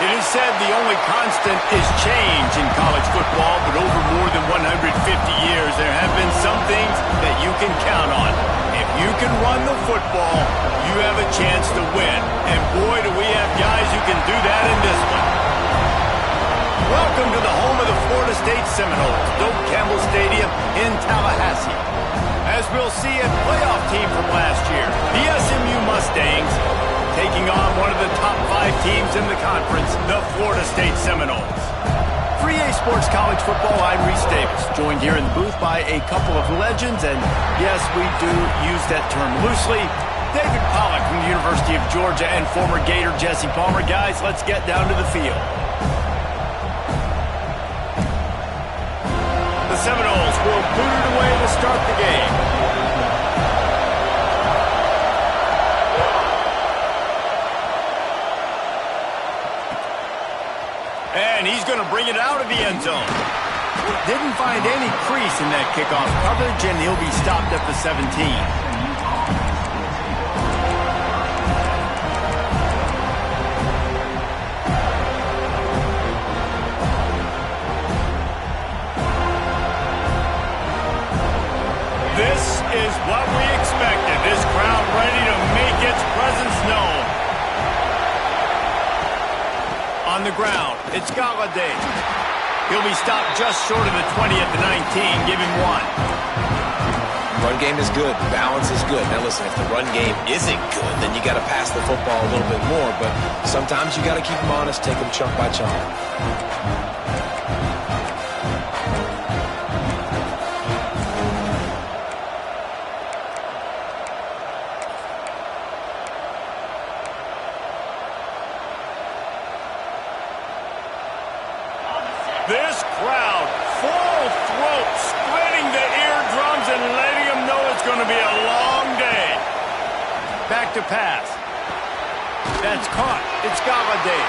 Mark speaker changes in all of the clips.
Speaker 1: It is said the only constant is change in college football, but over more than 150 years, there have been some things that you can count on. If you can run the football, you have a chance to win. And boy, do we have guys who can do that in this one. Welcome to the home of the Florida State Seminoles, Doak Campbell Stadium in Tallahassee. As we'll see, a playoff team from last year, the SMU Mustangs, taking on one of the top 5 teams in the conference, the Florida State Seminoles. For EA Sports College Football, I'm Reese Davis, joined here in the booth by a couple of legends, and yes, we do use that term loosely. David Pollack from the University of Georgia and former Gator Jesse Palmer. Guys, let's get down to the field. The Seminoles will boot it away to start the game. And he's going to bring it out of the end zone. Didn't find any crease in that kickoff coverage, and he'll be stopped at the 17. This is what we expected. This crowd ready to make its presence known. On the ground, it's Galladay. He'll be stopped just short of the 20 at the 19. Give him 1.
Speaker 2: Run game is good. Balance is good. Now listen, if the run game isn't good, then you got to pass the football a little bit more. But sometimes you got to keep them honest, take them chunk by chunk.
Speaker 1: This crowd, full throat, spreading the eardrums and letting them know it's going to be a long day. Back to pass. That's caught. It's Galladay.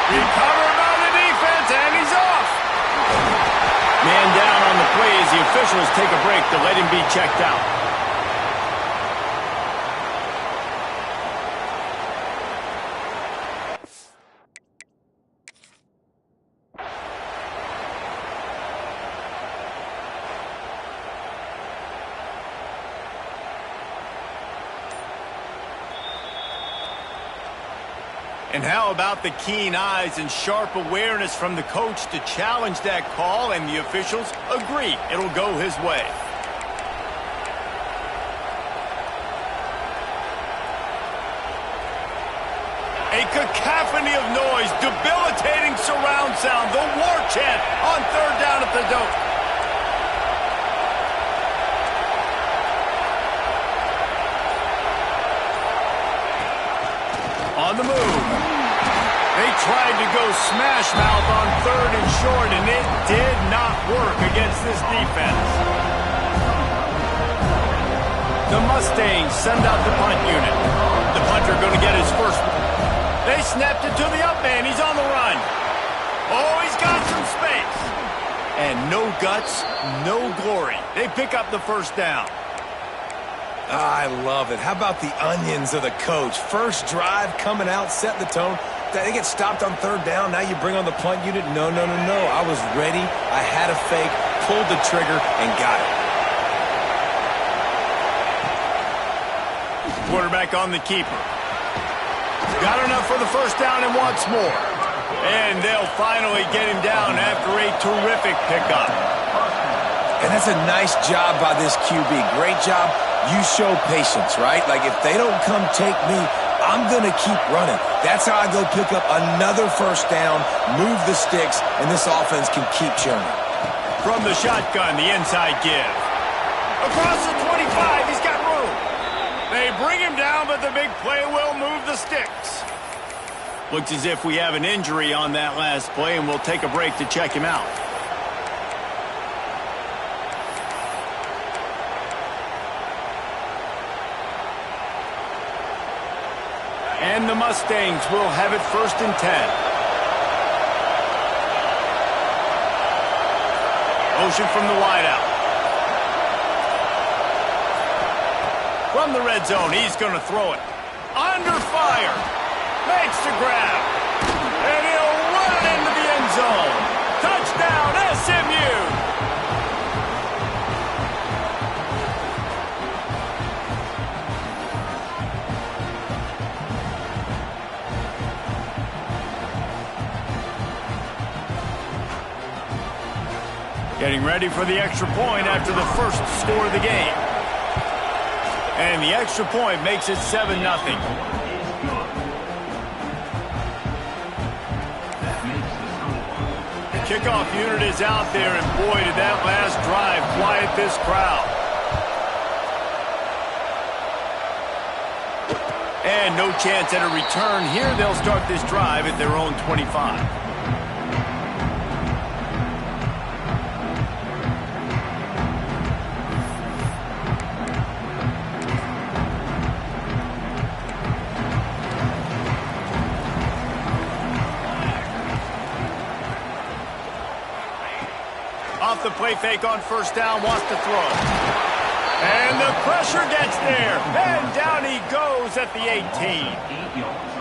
Speaker 1: Recovered by the defense, and he's off. Man down on the play as the officials take a break to let him be checked out. And how about the keen eyes and sharp awareness from the coach to challenge that call, and the officials agree it'll go his way. A cacophony of noise, debilitating surround sound, the war chant on 3rd down at the Doak. On the move. They tried to go smash mouth on 3rd and short, and it did not work against this defense. The Mustangs send out the punt unit. The punter going to get his first. They snapped it to the up man. He's on the run. Oh, he's got some space. And no guts, no glory. They pick up the first down.
Speaker 2: I love it. How about the onions of the coach? First drive, coming out, setting the tone. They get stopped on 3rd down. Now you bring on the punt unit. No. I was ready. I had a fake, pulled the trigger, and got it.
Speaker 1: Quarterback on the keeper. Got enough for the first down and wants more. And they'll finally get him down after a terrific pickup.
Speaker 2: And that's a nice job by this QB. Great job. You show patience, right? Like, if they don't come take me, I'm going to keep running. That's how I go pick up another first down, move the sticks, and this offense can keep churning.
Speaker 1: From the shotgun, the inside give. Across the 25, he's got room. They bring him down, but the big play will move the sticks. Looks as if we have an injury on that last play, and we'll take a break to check him out. And the Mustangs will have it 1st and 10. Motion from the wideout. From the red zone, he's going to throw it. Under fire. Makes the grab. And he'll Getting ready for the extra point after the first score of the game. And the extra point makes it 7-0. The kickoff unit is out there, and boy, did that last drive quiet this crowd. And no chance at a return here. They'll start this drive at their own 25. Off the play fake on first down, wants to throw. And the pressure gets there. And down he goes at the 18.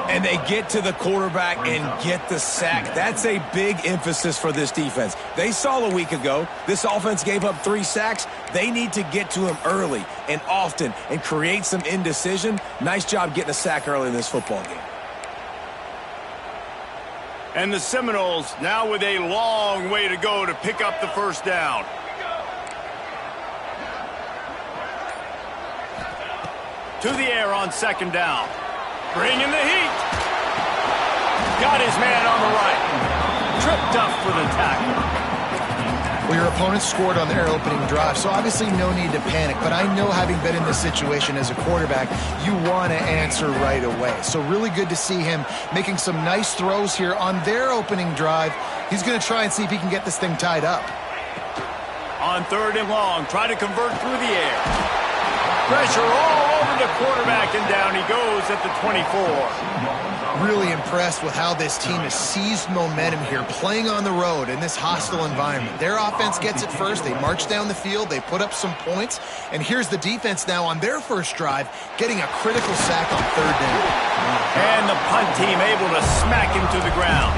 Speaker 2: And they get to the quarterback and get the sack. That's a big emphasis for this defense. They saw a week ago, this offense gave up 3 sacks. They need to get to him early and often and create some indecision. Nice job getting a sack early in this football game.
Speaker 1: And the Seminoles now with a long way to go to pick up the first down. To the air on second down. Bringing the heat. Got his man on the right. Tripped up for the tackle.
Speaker 3: Well, your opponent scored on their opening drive, so obviously no need to panic. But I know, having been in this situation as a quarterback, you want to answer right away. So really good to see him making some nice throws here on their opening drive. He's going to try and see if he can get this thing tied up.
Speaker 1: On third and long, try to convert through the air. Pressure all over the quarterback, and down he goes at the 24.
Speaker 3: Really impressed with how this team has seized momentum here, playing on the road in this hostile environment. Their offense gets it first. They march down the field. They put up some points. And here's the defense now on their first drive, getting a critical sack on third down.
Speaker 1: And the punt team able to smack him to the ground.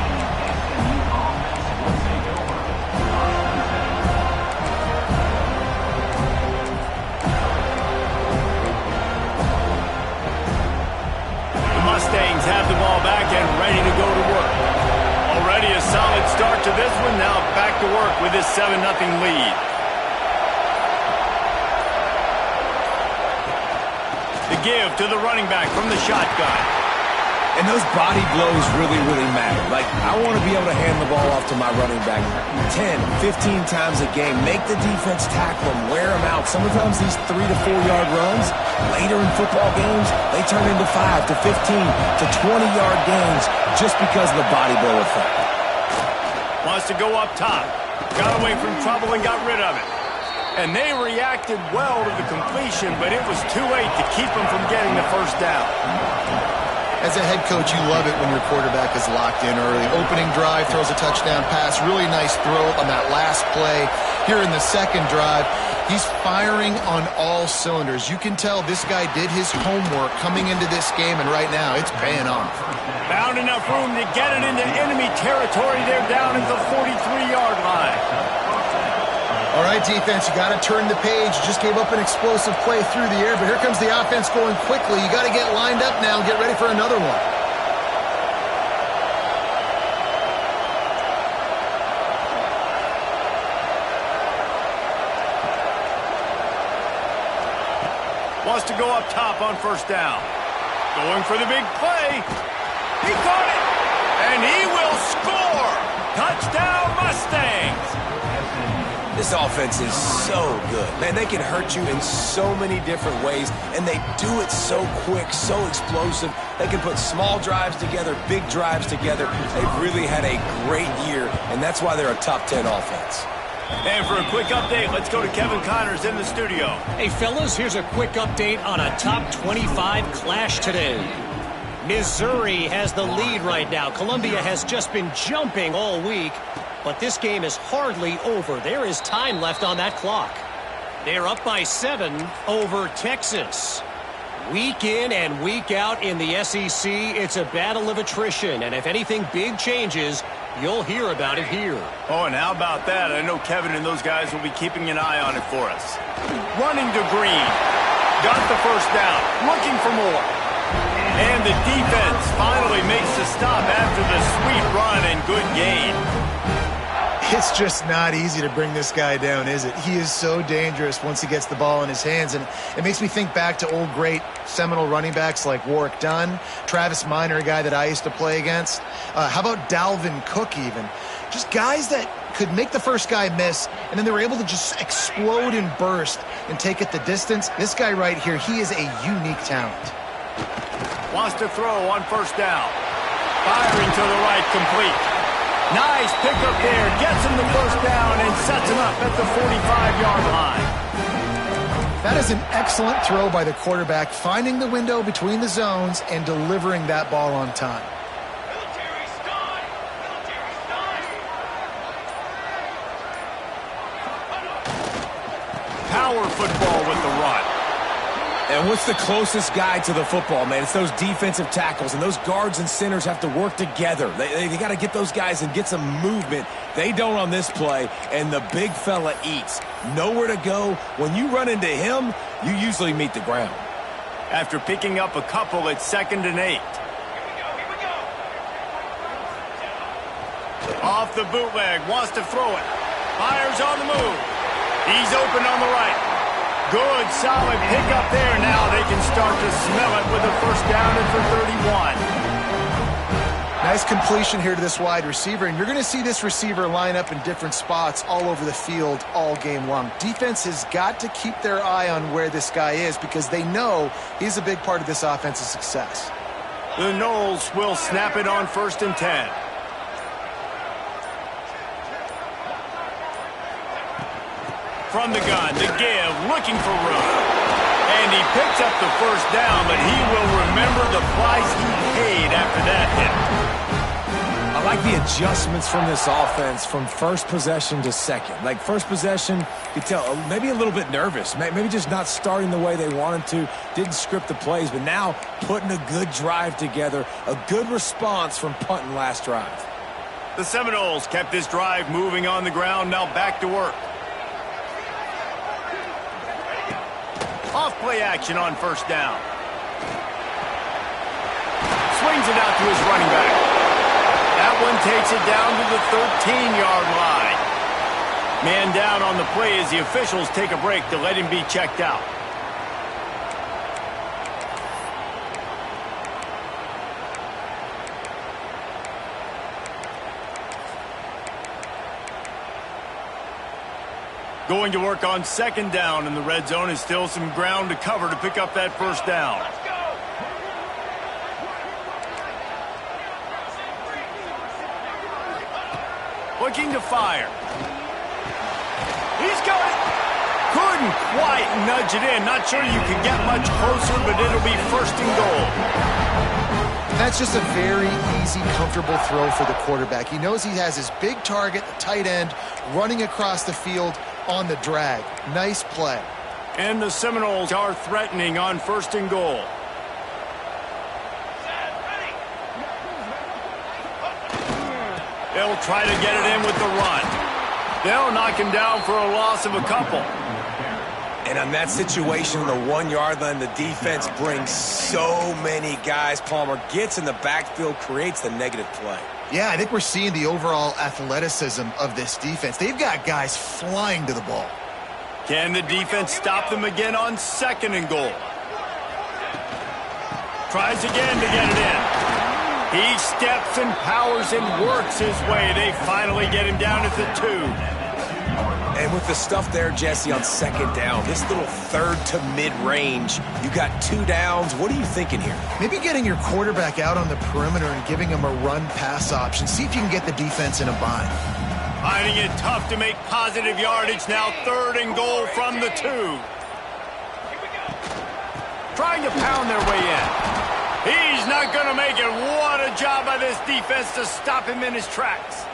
Speaker 1: Mustangs have the ball back and ready to go to work. Already a solid start to this one. Now back to work with this 7-0 lead. The give to the running back from the shotgun.
Speaker 2: And those body blows really, really matter. Like, I want to be able to hand the ball off to my running back 10, 15 times a game. Make the defense tackle them, wear them out. Sometimes these 3 to 4 yard runs, later in football games, they turn into 5 to 15 to 20 yard gains just because of the body blow effect.
Speaker 1: Wants to go up top. Got away from trouble and got rid of it. And they reacted well to the completion, but it was too late to keep them from getting the first down.
Speaker 3: As a head coach, you love it when your quarterback is locked in early. Opening drive, throws a touchdown pass. Really nice throw on that last play. Here in the second drive, he's firing on all cylinders. You can tell this guy did his homework coming into this game, and right now it's paying off.
Speaker 1: Found enough room to get it into enemy territory. They're down at the 43-yard line.
Speaker 3: All right, defense, you got to turn the page. You just gave up an explosive play through the air, but here comes the offense going quickly. You got to get lined up now and get ready for another one.
Speaker 1: Wants to go up top on first down. Going for the big play. He caught it, and he will score. Touchdown, Mustangs.
Speaker 2: This offense is so good. Man, they can hurt you in so many different ways, and they do it so quick, so explosive. They can put small drives together, big drives together. They've really had a great year, and that's why they're a top 10 offense.
Speaker 1: And for a quick update, let's go to Kevin Connors in the studio.
Speaker 4: Hey, fellas, here's a quick update on a top 25 clash today. Missouri has the lead right now. Columbia has just been jumping all week. But this game is hardly over. There is time left on that clock. They're up by 7 over Texas. Week in and week out in the SEC, it's a battle of attrition. And if anything big changes, you'll hear about it here.
Speaker 1: Oh, and how about that? I know Kevin and those guys will be keeping an eye on it for us. Running to Green. Got the first down. Looking for more. And the defense finally makes the stop after the sweet run and good gain.
Speaker 3: It's just not easy to bring this guy down, is it? He is so dangerous once he gets the ball in his hands, and it makes me think back to old great Seminole running backs like Warwick Dunn, Travis Minor, a guy that I used to play against. How about Dalvin Cook even? Just guys that could make the first guy miss, and then they were able to just explode and burst and take it the distance. This guy right here, he is a unique talent.
Speaker 1: Wants to throw on first down. Firing to the right, complete. Nice pickup there. Gets him the first down and sets him up at the 45-yard line.
Speaker 3: That is an excellent throw by the quarterback, finding the window between the zones and delivering that ball on time.
Speaker 1: Power football with the run.
Speaker 2: And what's the closest guy to the football, man? It's those defensive tackles, and those guards and centers have to work together. They got to get those guys and get some movement. They don't on this play, and the big fella eats. Nowhere to go. When you run into him, you usually meet the ground.
Speaker 1: After picking up a couple, it's 2nd and 8. Off the bootleg, wants to throw it. Fires on the move. He's open on the right. Good, solid pickup there. Now they can start to smell it with a first down and for 31.
Speaker 3: Nice completion here to this wide receiver, and you're going to see this receiver line up in different spots all over the field all game long. Defense has got to keep their eye on where this guy is because they know he's a big part of this offense's success.
Speaker 1: The Noles will snap it on 1st and 10. From the gun, the give, looking for room. And he picks up the first down, but he will remember the price he paid after that hit.
Speaker 2: I like the adjustments from this offense from first possession to second. Like first possession, you could tell maybe a little bit nervous, maybe just not starting the way they wanted to, didn't script the plays, but now putting a good drive together, a good response from punting last drive.
Speaker 1: The Seminoles kept this drive moving on the ground, now back to work. Off play action on first down. Swings it out to his running back. That one takes it down to the 13-yard line. Man down on the play as the officials take a break to let him be checked out. Going to work on 2nd down in the red zone is still some ground to cover to pick up that first down. Looking to fire. He's got it. Couldn't quite nudge it in. Not sure you can get much closer, but it'll be 1st and goal.
Speaker 3: That's just a very easy, comfortable throw for the quarterback. He knows he has his big target, the tight end, running across the field on the drag. Nice play.
Speaker 1: And the Seminoles are threatening on 1st and goal. They'll try to get it in with the run. They'll knock him down for a loss of a couple.
Speaker 2: And on that situation, the 1-yard line, the defense brings so many guys. Palmer gets in the backfield, creates the negative play.
Speaker 3: Yeah, I think we're seeing the overall athleticism of this defense. They've got guys flying to the ball.
Speaker 1: Can the defense stop them again on 2nd and goal? Tries again to get it in. He steps and powers and works his way. They finally get him down at the 2.
Speaker 2: And with the stuff there, Jesse, on 2nd down, this little 3rd to mid-range, you got 2 downs. What are you thinking here?
Speaker 3: Maybe getting your quarterback out on the perimeter and giving him a run-pass option. See if you can get the defense in a bind.
Speaker 1: Finding it tough to make positive yardage. Now 3rd and goal from the 2. Trying to pound their way in. He's not going to make it. What a job by this defense to stop him in his tracks.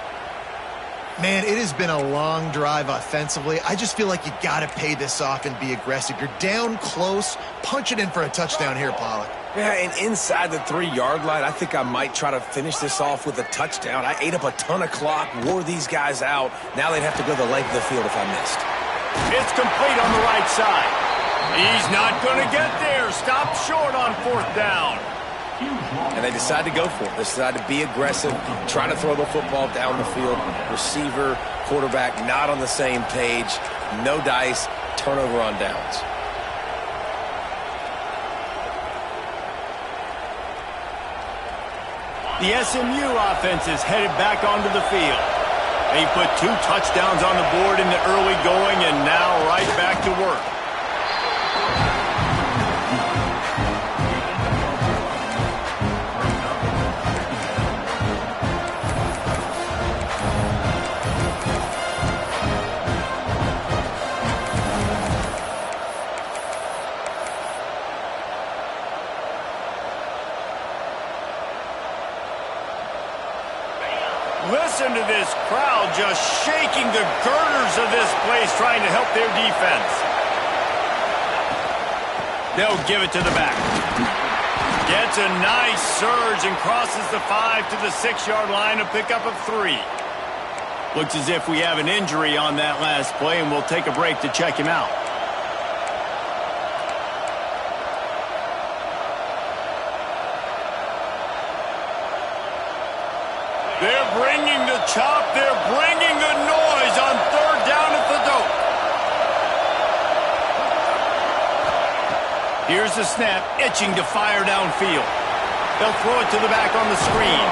Speaker 3: Man, it has been a long drive offensively. I just feel like you got to pay this off and be aggressive. You're down close. Punch it in for a touchdown here, Pollock.
Speaker 2: Yeah, and inside the 3-yard line, I think I might try to finish this off with a touchdown. I ate up a ton of clock, wore these guys out. Now they'd have to go the length of the field if I missed.
Speaker 1: It's complete on the right side. He's not going to get there. Stopped short on 4th down.
Speaker 2: And they decide to go for it. They decide to be aggressive, try to throw the football down the field. Receiver, quarterback, not on the same page. No dice, turnover on downs.
Speaker 1: The SMU offense is headed back onto the field. They put 2 touchdowns on the board in the early going and now right back to work. Listen to this crowd just shaking the girders of this place trying to help their defense. They'll give it to the back. Gets a nice surge and crosses the 5 to the 6-yard line, a pickup of 3. Looks as if we have an injury on that last play, and we'll take a break to check him out. They're bringing the chop. They're bringing the noise on 3rd down at the dope. Here's the snap, itching to fire downfield. They'll throw it to the back on the screen.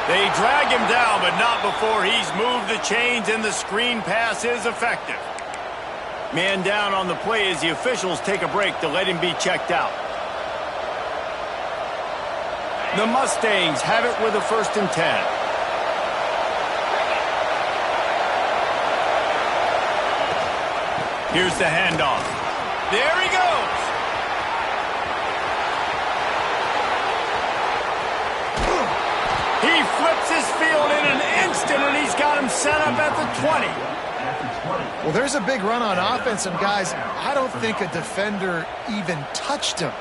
Speaker 1: They drag him down, but not before he's moved the chains, and the screen pass is effective. Man down on the play as the officials take a break to let him be checked out. The Mustangs have it with a 1st and 10. Here's the handoff. There he goes. He flips his field in an instant, and he's got him set up at the 20.
Speaker 3: Well, there's a big run on offense, and guys, I don't think a defender even touched him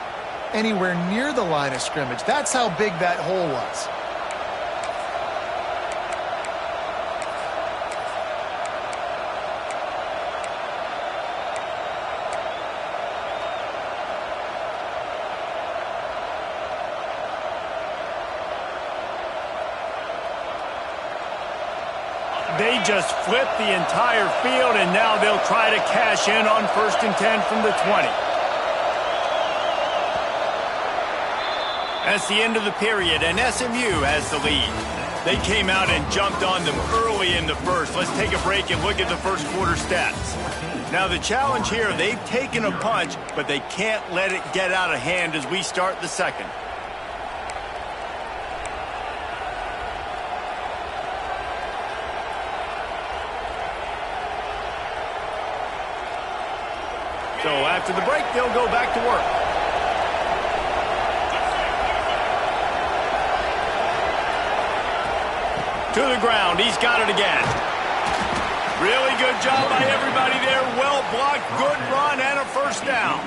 Speaker 3: anywhere near the line of scrimmage. That's how big that hole was.
Speaker 1: They just flipped the entire field, and now they'll try to cash in on 1st and 10 from the 20. That's the end of the period, and SMU has the lead. They came out and jumped on them early in the first. Let's take a break and look at the first quarter stats. Now, the challenge here, they've taken a punch, but they can't let it get out of hand as we start the second. So after the break, they'll go back to work. To the ground, he's got it again. Really good job by everybody there. Well blocked, good run, and a 1st down.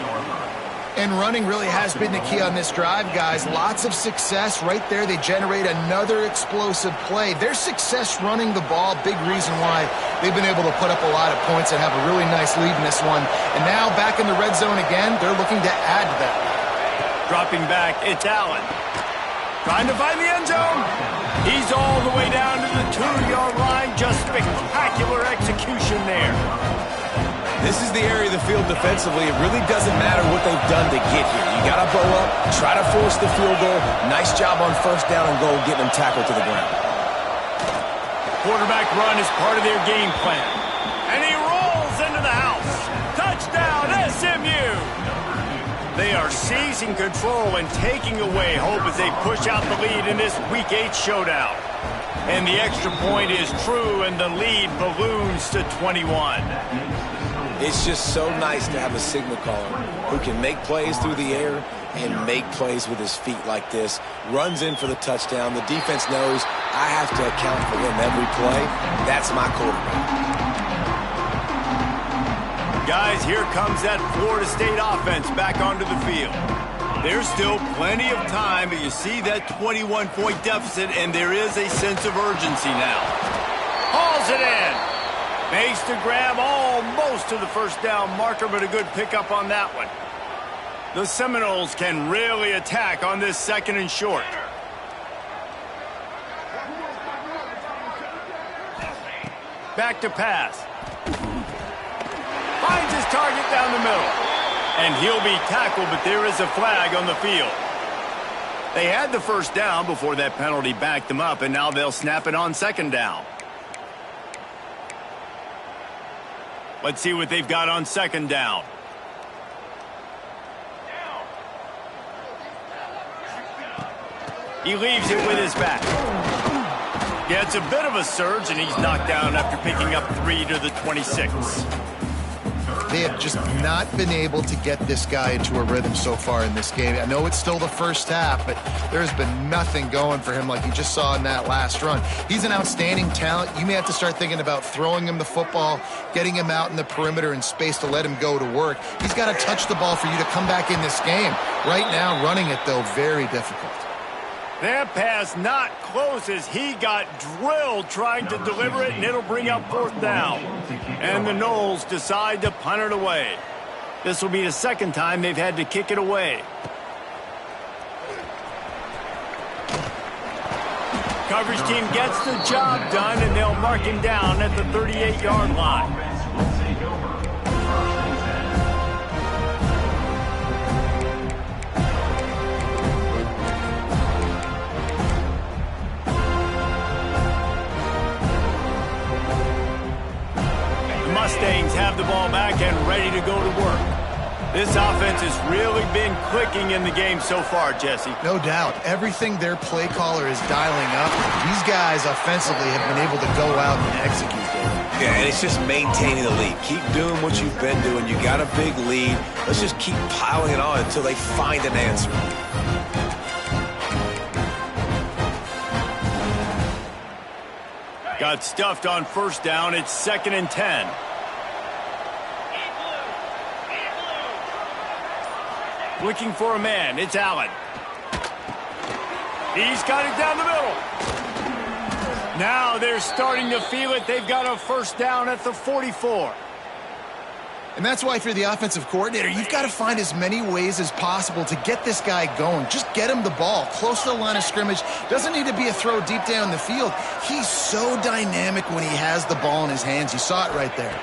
Speaker 3: And running really has been the key on this drive, guys. Lots of success right there. They generate another explosive play. Their success running the ball, big reason why they've been able to put up a lot of points and have a really nice lead in this one. And now back in the red zone again, they're looking to add to that.
Speaker 1: Dropping back, it's Allen. Trying to find the end zone. He's all the way down to the 2-yard line. Just spectacular execution there.
Speaker 2: This is the area of the field defensively. It really doesn't matter what they've done to get here. You got to bow up, try to force the field goal. Nice job on 1st down and goal, getting them tackled to the ground.
Speaker 1: Quarterback run is part of their game plan. And he rolls into the house. Touchdown, SMU! They are seizing control and taking away hope as they push out the lead in this Week 8 showdown. And the extra point is true, and the lead balloons to 21.
Speaker 2: It's just so nice to have a signal caller who can make plays through the air and make plays with his feet like this. Runs in for the touchdown. The defense knows I have to account for him every play. That's my quarterback.
Speaker 1: Guys, here comes that Florida State offense back onto the field. There's still plenty of time, but you see that 21-point deficit, and there is a sense of urgency now. Hauls it in. Makes the grab almost to the 1st down marker, but a good pickup on that one. The Seminoles can really attack on this 2nd and short. Back to pass. Finds his target down the middle. And he'll be tackled, but there is a flag on the field. They had the first down before that penalty backed them up, and now they'll snap it on 2nd down. Let's see what they've got on 2nd down. He leaves it with his back. Gets a bit of a surge, and he's knocked down after picking up 3 to the 26.
Speaker 3: They have just not been able to get this guy into a rhythm so far in this game. I know it's still the first half, but there's been nothing going for him like you just saw in that last run. He's an outstanding talent. You may have to start thinking about throwing him the football, getting him out in the perimeter in space to let him go to work. He's got to touch the ball for you to come back in this game. Right now, running it, though, very difficult.
Speaker 1: That pass not close as he got drilled trying to deliver it, and it'll bring up 4th down. And the Noles decide to punt it away. This will be the 2nd time they've had to kick it away. Coverage team gets the job done, and they'll mark him down at the 38-yard line. Mustangs have the ball back and ready to go to work. This offense has really been clicking in the game so far, Jesse.
Speaker 3: No doubt. Everything their play caller is dialing up, these guys offensively have been able to go out and execute it.
Speaker 2: Yeah, and it's just maintaining the lead. Keep doing what you've been doing. You got a big lead. Let's just keep piling it on until they find an answer.
Speaker 1: Got stuffed on 1st down. It's 2nd and 10. Looking for a man. It's Allen. He's got it down the middle. Now they're starting to feel it. They've got a 1st down at the 44.
Speaker 3: And that's why if you're the offensive coordinator, you've got to find as many ways as possible to get this guy going. Just get him the ball close to the line of scrimmage. Doesn't need to be a throw deep down the field. He's so dynamic when he has the ball in his hands. You saw it right there.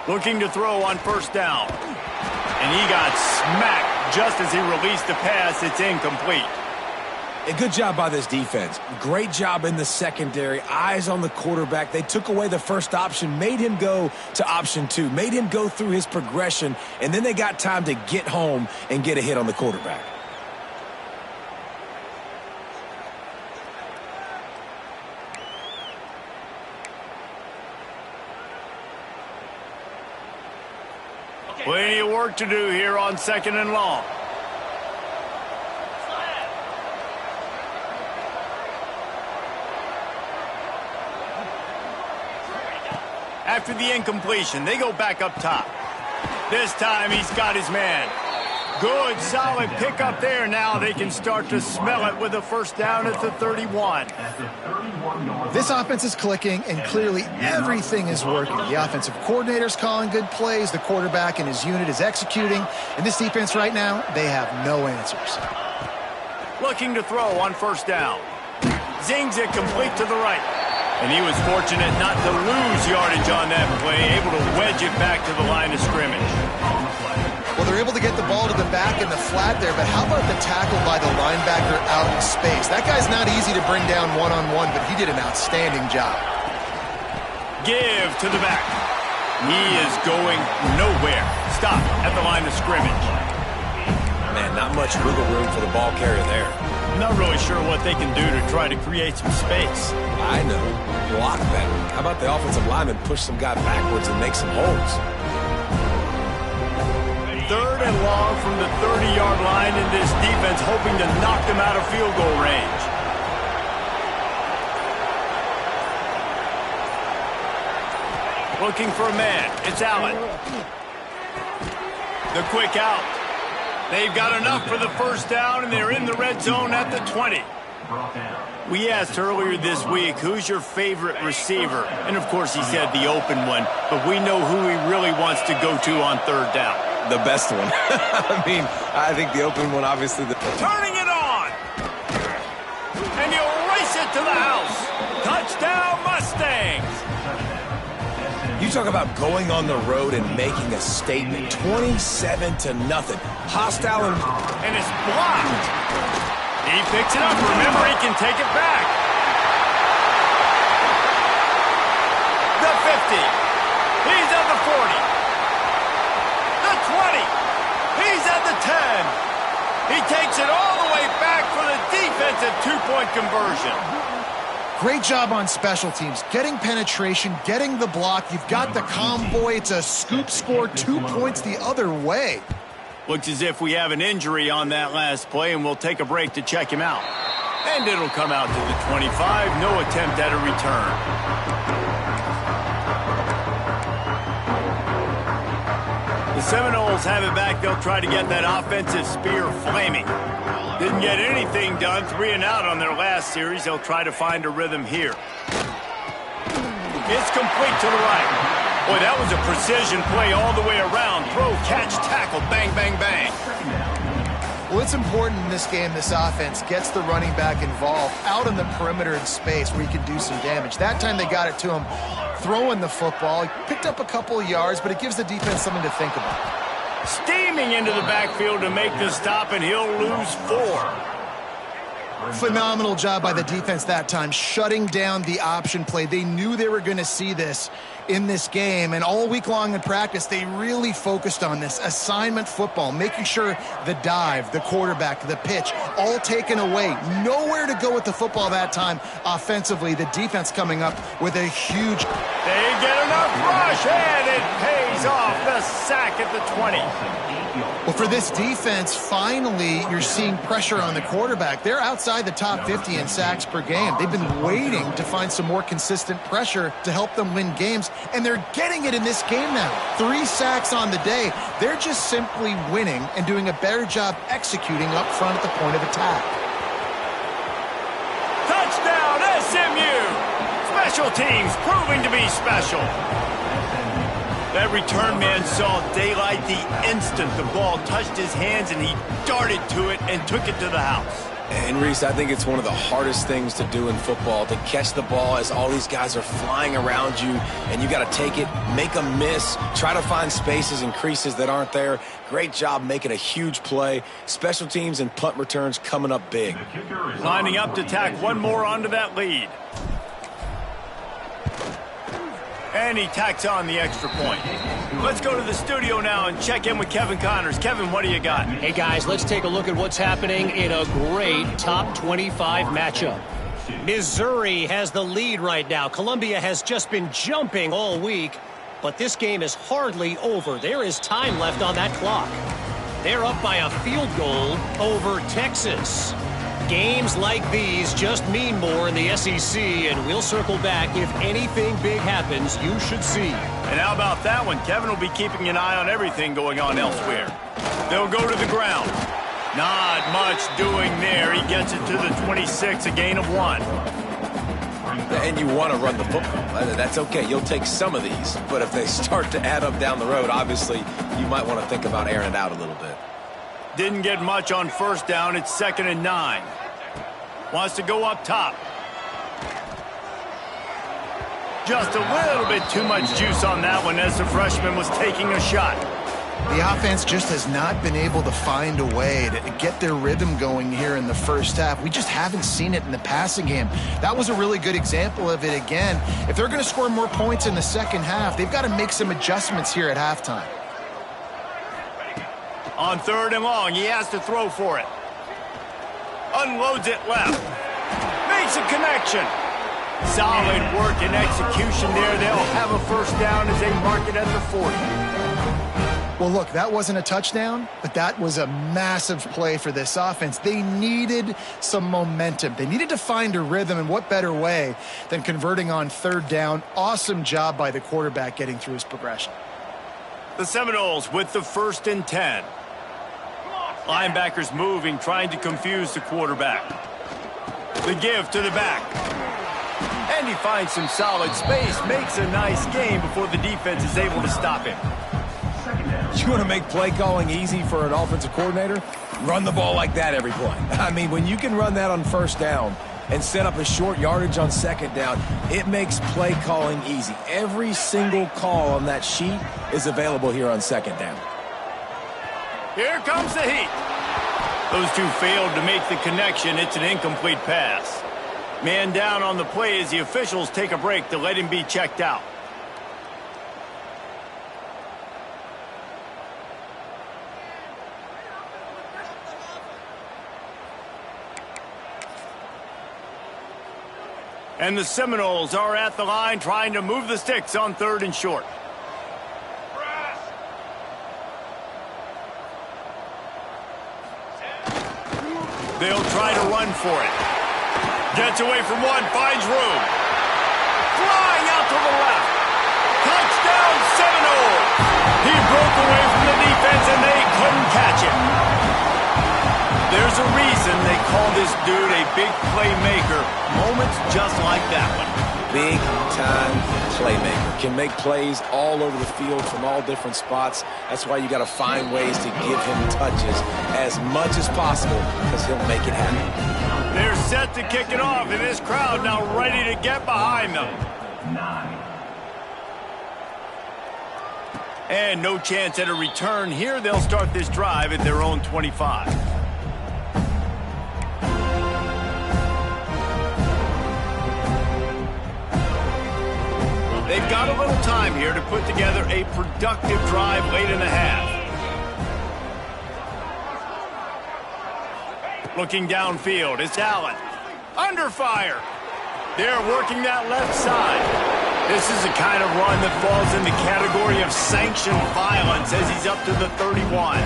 Speaker 1: Looking to throw on 1st down. And he got smacked just as he released the pass. It's incomplete.
Speaker 2: A good job by this defense. Great job in the secondary. Eyes on the quarterback. They took away the first option, made him go to option 2, made him go through his progression, and then they got time to get home and get a hit on the quarterback.
Speaker 1: Plenty of work to do here on 2nd and long. After the incompletion, they go back up top. This time he's got his man. Good, solid pickup there. Now they can start to smell it with a 1st down at the 31.
Speaker 3: This offense is clicking, and clearly everything is working. The offensive coordinator's calling good plays. The quarterback and his unit is executing. And this defense right now, they have no answers.
Speaker 1: Looking to throw on 1st down. Zings it complete to the right. And he was fortunate not to lose yardage on that play, able to wedge it back to the line of scrimmage.
Speaker 3: Well, they're able to get the ball to the back in the flat there, but how about the tackle by the linebacker out in space? That guy's not easy to bring down one-on-one, but he did an outstanding job.
Speaker 1: Give to the back. He is going nowhere. Stop at the line of scrimmage.
Speaker 2: Man, not much wiggle room for the ball carrier there.
Speaker 1: I'm not really sure what they can do to try to create some space.
Speaker 2: I know. Block better. How about the offensive lineman push some guy backwards and make some holes?
Speaker 1: 3rd and long from the 30-yard line, in this defense hoping to knock them out of field goal range. Looking for a man. It's Allen. The quick out. They've got enough for the 1st down, and they're in the red zone at the 20. We asked earlier this week, who's your favorite receiver? And, of course, he said the open one, but we know who he really wants to go to on 3rd down.
Speaker 2: the best one. I mean, I think the open one, obviously.
Speaker 1: Turning it on. And he'll race it to the house. Touchdown, Mustangs.
Speaker 2: You talk about going on the road and making a statement. 27-0. Hostile
Speaker 1: and it's blocked. He picks it up. Remember, he can take it back. The 50. He's at the 40. The 20. He's at the 10. He takes it all the way back for the defensive two-point conversion.
Speaker 3: Great job on special teams. Getting penetration, getting the block. You've got the convoy. It's a scoop score, 2 points the other way.
Speaker 1: Looks as if we have an injury on that last play, and we'll take a break to check him out. And it'll come out to the 25. No attempt at a return. The Seminoles have it back. They'll try to get that offensive spear flaming. Didn't get anything done. 3 and out on their last series. They'll try to find a rhythm here. It's complete to the right. Boy, that was a precision play all the way around. Throw, catch, tackle, bang, bang, bang.
Speaker 3: Well, it's important in this game this offense gets the running back involved out on the perimeter in space where he can do some damage. That time they got it to him throwing the football. He picked up a couple of yards, but it gives the defense something to think about.
Speaker 1: Steaming into the backfield to make the stop, and he'll lose 4.
Speaker 3: Phenomenal job by the defense that time, shutting down the option play. They knew they were going to see this in this game, and all week long in practice, they really focused on this assignment football, making sure the dive, the quarterback, the pitch, all taken away. Nowhere to go with the football that time offensively. The defense coming up with a huge...
Speaker 1: They get enough rush, and it pays off. The sack at the 20.
Speaker 3: Well, for this defense, finally, you're seeing pressure on the quarterback. They're outside the top 50 in sacks per game. They've been waiting to find some more consistent pressure to help them win games, and they're getting it in this game now. 3 sacks on the day. They're just simply winning and doing a better job executing up front at the point of attack.
Speaker 1: Touchdown, SMU! Special teams proving to be special. That return man saw daylight the instant the ball touched his hands, and he darted to it and took it to the house.
Speaker 2: And Reese, I think it's one of the hardest things to do in football, to catch the ball as all these guys are flying around you, and you got to take it, make a miss, try to find spaces and creases that aren't there. Great job making a huge play. Special teams and punt returns coming up big.
Speaker 1: Lining up to tack one more onto that lead. And he tacks on the extra point. Let's go to the studio now and check in with Kevin Connors. Kevin, what do you got?
Speaker 4: Hey, guys, let's take a look at what's happening in a great top 25 matchup. Missouri has the lead right now. Columbia has just been jumping all week, but this game is hardly over. There is time left on that clock. They're up by a field goal over Texas. Games like these just mean more in the SEC, and we'll circle back if anything big happens you should see.
Speaker 1: And how about that one? Kevin will be keeping an eye on everything going on elsewhere. They'll go to the ground. Not much doing there. He gets it to the 26, a gain of 1.
Speaker 2: And you want to run the football. That's okay. You'll take some of these. But if they start to add up down the road, obviously, you might want to think about airing it out a little bit.
Speaker 1: Didn't get much on first down. It's 2nd and 9. Wants to go up top. Just a little bit too much juice on that one as the freshman was taking a shot.
Speaker 3: The offense just has not been able to find a way to get their rhythm going here in the first half. We just haven't seen it in the passing game. That was a really good example of it again. If they're going to score more points in the second half, they've got to make some adjustments here at halftime.
Speaker 1: On 3rd and long, he has to throw for it. Unloads it left. Makes a connection. Solid work and execution there. They'll have a first down as they mark it at the 40.
Speaker 3: Well, look, that wasn't a touchdown, but that was a massive play for this offense. They needed some momentum. They needed to find a rhythm, and what better way than converting on 3rd down. Awesome job by the quarterback getting through his progression.
Speaker 1: The Seminoles with the 1st and 10. Linebackers moving, trying to confuse the quarterback. The give to the back. And he finds some solid space, makes a nice gain before the defense is able to stop him.
Speaker 2: You want to make play calling easy for an offensive coordinator? Run the ball like that every play. I mean, when you can run that on first down and set up a short yardage on second down, it makes play calling easy. Every single call on that sheet is available here on second down.
Speaker 1: Here comes the heat. Those two failed to make the connection. It's an incomplete pass. Man down on the play as the officials take a break to let him be checked out. And the Seminoles are at the line trying to move the sticks on 3rd and short. They'll try to run for it. Gets away from one, finds room. Flying out to the left. Touchdown, Seminoles. He broke away from the defense and they couldn't catch him. There's a reason they call this dude a big playmaker. Moments just like that one.
Speaker 2: Big-time playmaker. Can make plays all over the field from all different spots. That's why you got to find ways to give him touches as much as possible because he'll make it happen.
Speaker 1: They're set to kick it off, and this crowd now ready to get behind them. And no chance at a return here. They'll start this drive at their own 25. They've got a little time here to put together a productive drive late in the half. Looking downfield, it's Allen. Under fire. They're working that left side. This is the kind of run that falls in the category of sanctioned violence as he's up to the 31.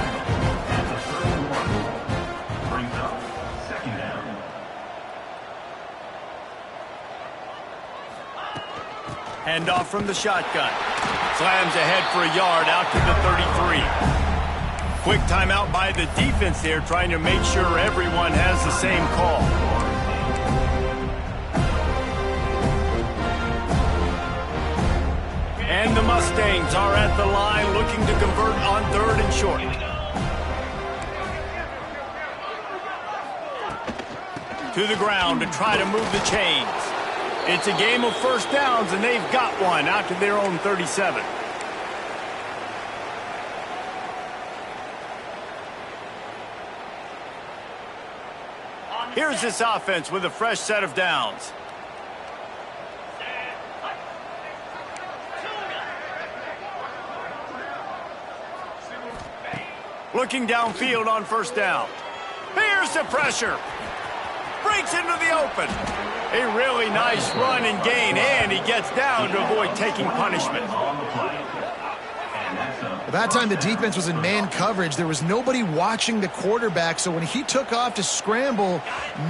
Speaker 1: Handoff from the shotgun. Slams ahead for a yard out to the 33. Quick timeout by the defense there, trying to make sure everyone has the same call. And the Mustangs are at the line looking to convert on 3rd and short. To the ground to try to move the chains. It's a game of first downs, and they've got one out to their own 37. Here's this offense with a fresh set of downs. Looking downfield on first down. Here's the pressure. Breaks into the open. A really nice run and gain, and he gets down to avoid taking punishment.
Speaker 3: That time the defense was in man coverage. There was nobody watching the quarterback, so when he took off to scramble,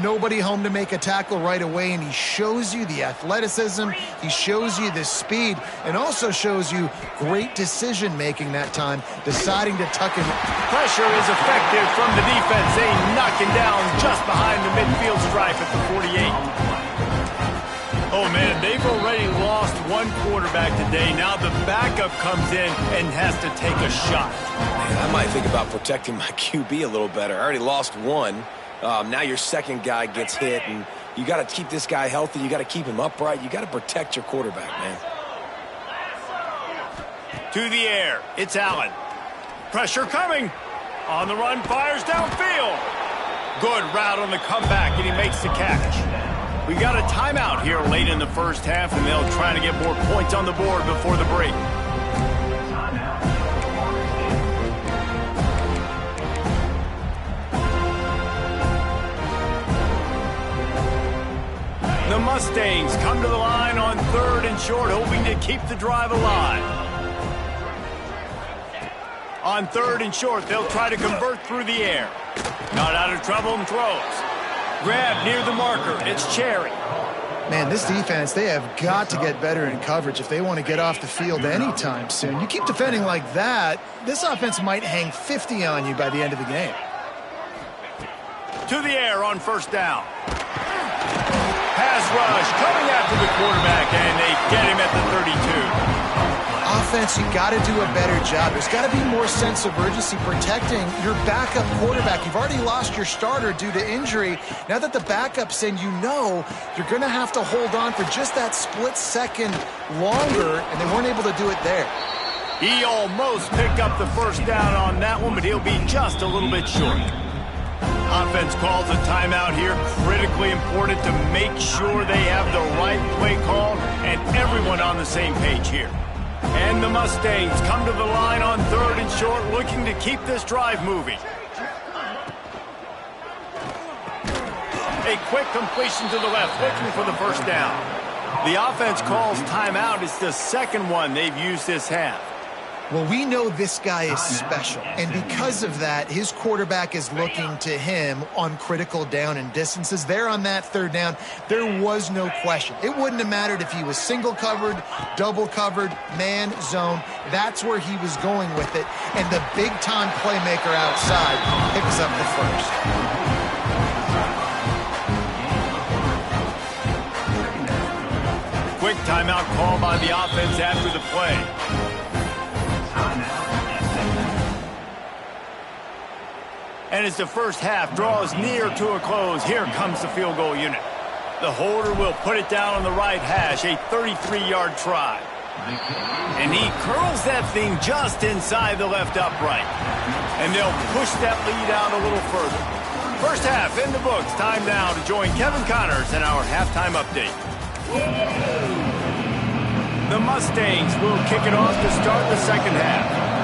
Speaker 3: nobody home to make a tackle right away, and he shows you the athleticism, he shows you the speed, and also shows you great decision-making that time, deciding to tuck him.
Speaker 1: Pressure is effective from the defense. They knock him down just behind the midfield stripe at the 48. Oh, man, they've already lost one quarterback today. Now the backup comes in and has to take a shot.
Speaker 2: Man, I might think about protecting my QB a little better. I already lost one. Now your second guy gets hit, and you got to keep this guy healthy. You got to keep him upright. You got to protect your quarterback, man.
Speaker 1: To the air, it's Allen. Pressure coming. On the run, fires downfield. Good route on the comeback, and he makes the catch. We got a timeout here late in the first half, and they'll try to get more points on the board before the break. The Mustangs come to the line on 3rd and short, hoping to keep the drive alive. On 3rd and short, they'll try to convert through the air. Not out of trouble and throws. Grab near the marker. It's Cherry.
Speaker 3: Man, this defense, they have got to get better in coverage if they want to get off the field anytime soon. You keep defending like that, this offense might hang 50 on you by the end of the game.
Speaker 1: To the air on first down. Pass rush coming after the quarterback, and they get him at the 32.
Speaker 3: offense, you got to do a better job. There's got to be more sense of urgency protecting your backup quarterback. You've already lost your starter due to injury. Now that the backup's in, you know you're going to have to hold on for just that split second longer, and they weren't able to do it there.
Speaker 1: He almost picked up the first down on that one, but he'll be just a little bit short. Offense calls a timeout here. Critically important to make sure they have the right play call and everyone on the same page here. And the Mustangs come to the line on 3rd and short, looking to keep this drive moving. A quick completion to the left, looking for the first down. The offense calls timeout. It's the second one they've used this half.
Speaker 3: Well, we know this guy is special, and because of that, his quarterback is looking to him on critical down and distances. There on that 3rd down, there was no question. It wouldn't have mattered if he was single covered, double covered, man, zone. That's where he was going with it, and the big-time playmaker outside picks up the first.
Speaker 1: Quick timeout call by the offense after the play. And as the first half draws near to a close, here comes the field goal unit. The holder will put it down on the right hash, a 33-yard try. And he curls that thing just inside the left upright. And they'll push that lead out a little further. First half in the books. Time now to join Kevin Connors in our halftime update. The Mustangs will kick it off to start the second half.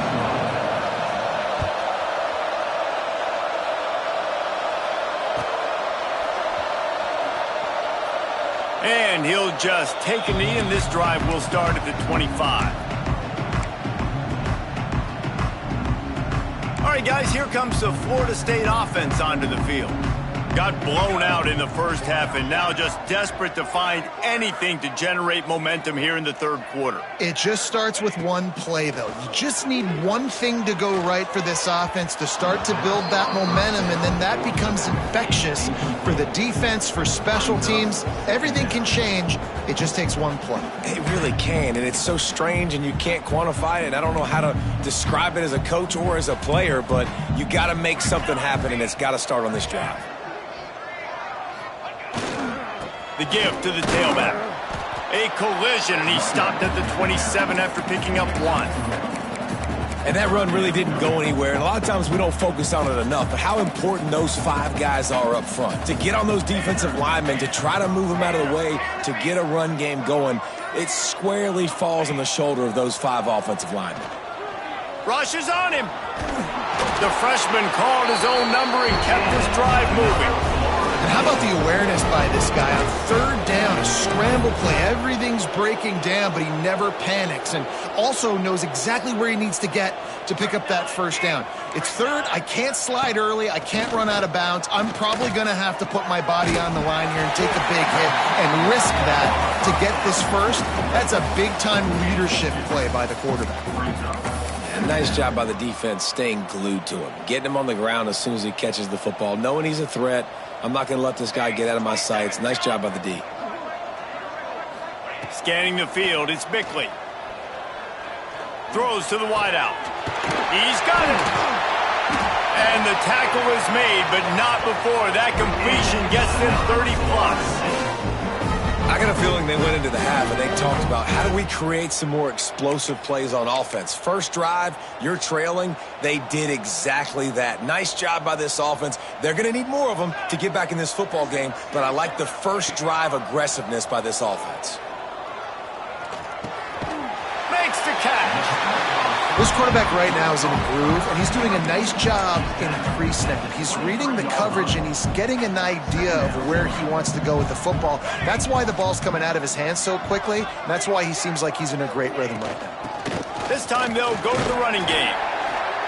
Speaker 1: And he'll just take a knee, and this drive will start at the 25. All right, guys, here comes the Florida State offense onto the field. Got blown out in the first half, and now just desperate to find anything to generate momentum here in the 3rd quarter.
Speaker 3: It just starts with one play, though. You just need one thing to go right for this offense to start to build that momentum, and then that becomes infectious for the defense, for special teams. Everything can change. It just takes one play.
Speaker 2: It really can, and it's so strange, and you can't quantify it. I don't know how to describe it as a coach or as a player, but you got to make something happen, and it's got to start on this drive.
Speaker 1: The give to the tailback. A collision, and he stopped at the 27 after picking up 1.
Speaker 2: And that run really didn't go anywhere, and a lot of times we don't focus on it enough, but how important those 5 guys are up front. To get on those defensive linemen, to try to move them out of the way, to get a run game going, it squarely falls on the shoulder of those 5 offensive linemen.
Speaker 1: Rush is on him. The freshman called his own number and kept this drive moving.
Speaker 3: And how about the awareness by this guy on 3rd down, a scramble play. Everything's breaking down, but he never panics and also knows exactly where he needs to get to pick up that first down. It's 3rd. I can't slide early. I can't run out of bounds. I'm probably going to have to put my body on the line here and take a big hit and risk that to get this first. That's a big-time leadership play by the quarterback.
Speaker 2: And nice job by the defense staying glued to him, getting him on the ground as soon as he catches the football, knowing he's a threat. I'm not going to let this guy get out of my sights. Nice job by the D.
Speaker 1: Scanning the field, it's Bickley. Throws to the wideout. He's got it. And the tackle is made, but not before that completion gets them 30+.
Speaker 2: I got a feeling they went into the half and they talked about how do we create some more explosive plays on offense. First drive, you're trailing. They did exactly that. Nice job by this offense. They're going to need more of them to get back in this football game, but I like the first drive aggressiveness by this offense.
Speaker 1: Makes the catch.
Speaker 3: This quarterback right now is in a groove, and he's doing a nice job in pre-snap. He's reading the coverage, and he's getting an idea of where he wants to go with the football. That's why the ball's coming out of his hands so quickly, and that's why he seems like he's in a great rhythm right now.
Speaker 1: This time they'll go to the running game.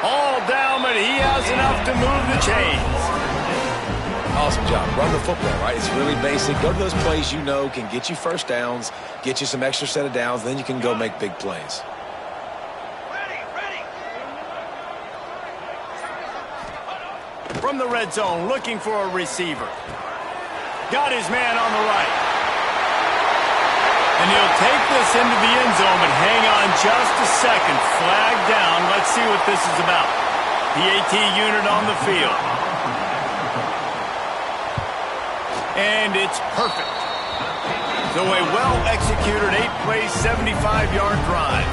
Speaker 1: All down, but he has enough to move the chains.
Speaker 2: Awesome job. Run the football, right? It's really basic. Go to those plays you know can get you first downs, get you some extra set of downs, then you can go make big plays.
Speaker 1: From the red zone, looking for a receiver. Got his man on the right. And he'll take this into the end zone, but hang on just a second. Flag down. Let's see what this is about. PAT unit on the field. And it's perfect. So a well-executed 8-play, 75-yard drive.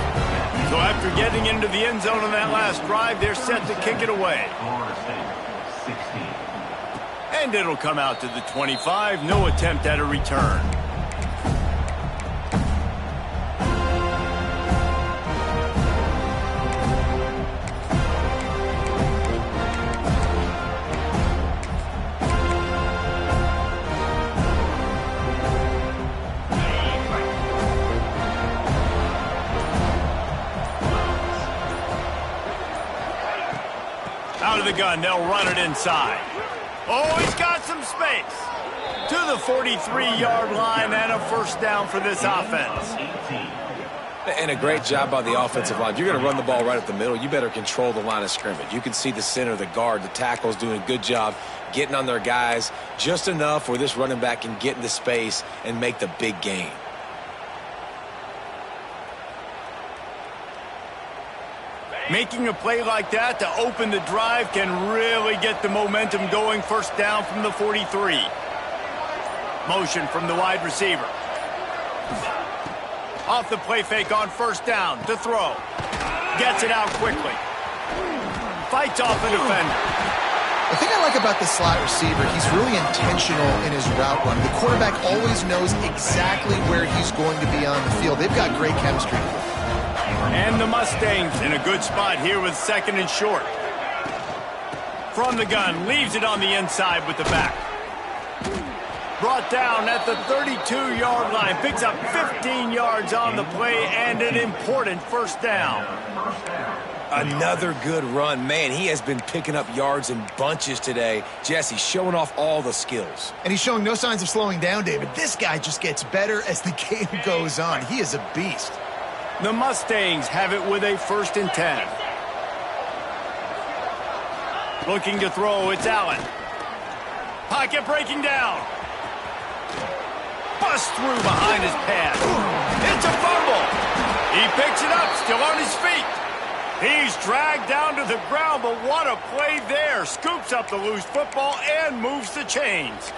Speaker 1: So after getting into the end zone on that last drive, they're set to kick it away. And it'll come out to the 25. No attempt at a return. Out of the gun, they'll run it inside. Oh, he's got some space. To the 43-yard line and a first down for this offense.
Speaker 2: And a great job by the offensive line. If you're going to run the ball right up the middle, you better control the line of scrimmage. You can see the center, the guard, the tackle's doing a good job getting on their guys just enough where this running back can get into space and make the big gain.
Speaker 1: Making a play like that to open the drive can really get the momentum going. First down from the 43. Motion from the wide receiver. Off the play fake on first down to throw. Gets it out quickly. Fights off the defender.
Speaker 3: The thing I like about the slot receiver, he's really intentional in his route run. The quarterback always knows exactly where he's going to be on the field. They've got great chemistry.
Speaker 1: And the Mustangs in a good spot here with second and short. From the gun, leaves it on the inside with the back. Brought down at the 32-yard line. Picks up 15 yards on the play and an important first down.
Speaker 2: Another good run. Man, he has been picking up yards in bunches today. Jesse showing off all the skills.
Speaker 3: And he's showing no signs of slowing down, David. This guy just gets better as the game goes on. He is a beast.
Speaker 1: The Mustangs have it with a 1st and 10. Looking to throw, it's Allen. Pocket breaking down. Bust through behind his pad. It's a fumble. He picks it up, still on his feet. He's dragged down to the ground, but what a play there. Scoops up the loose football and moves the chains.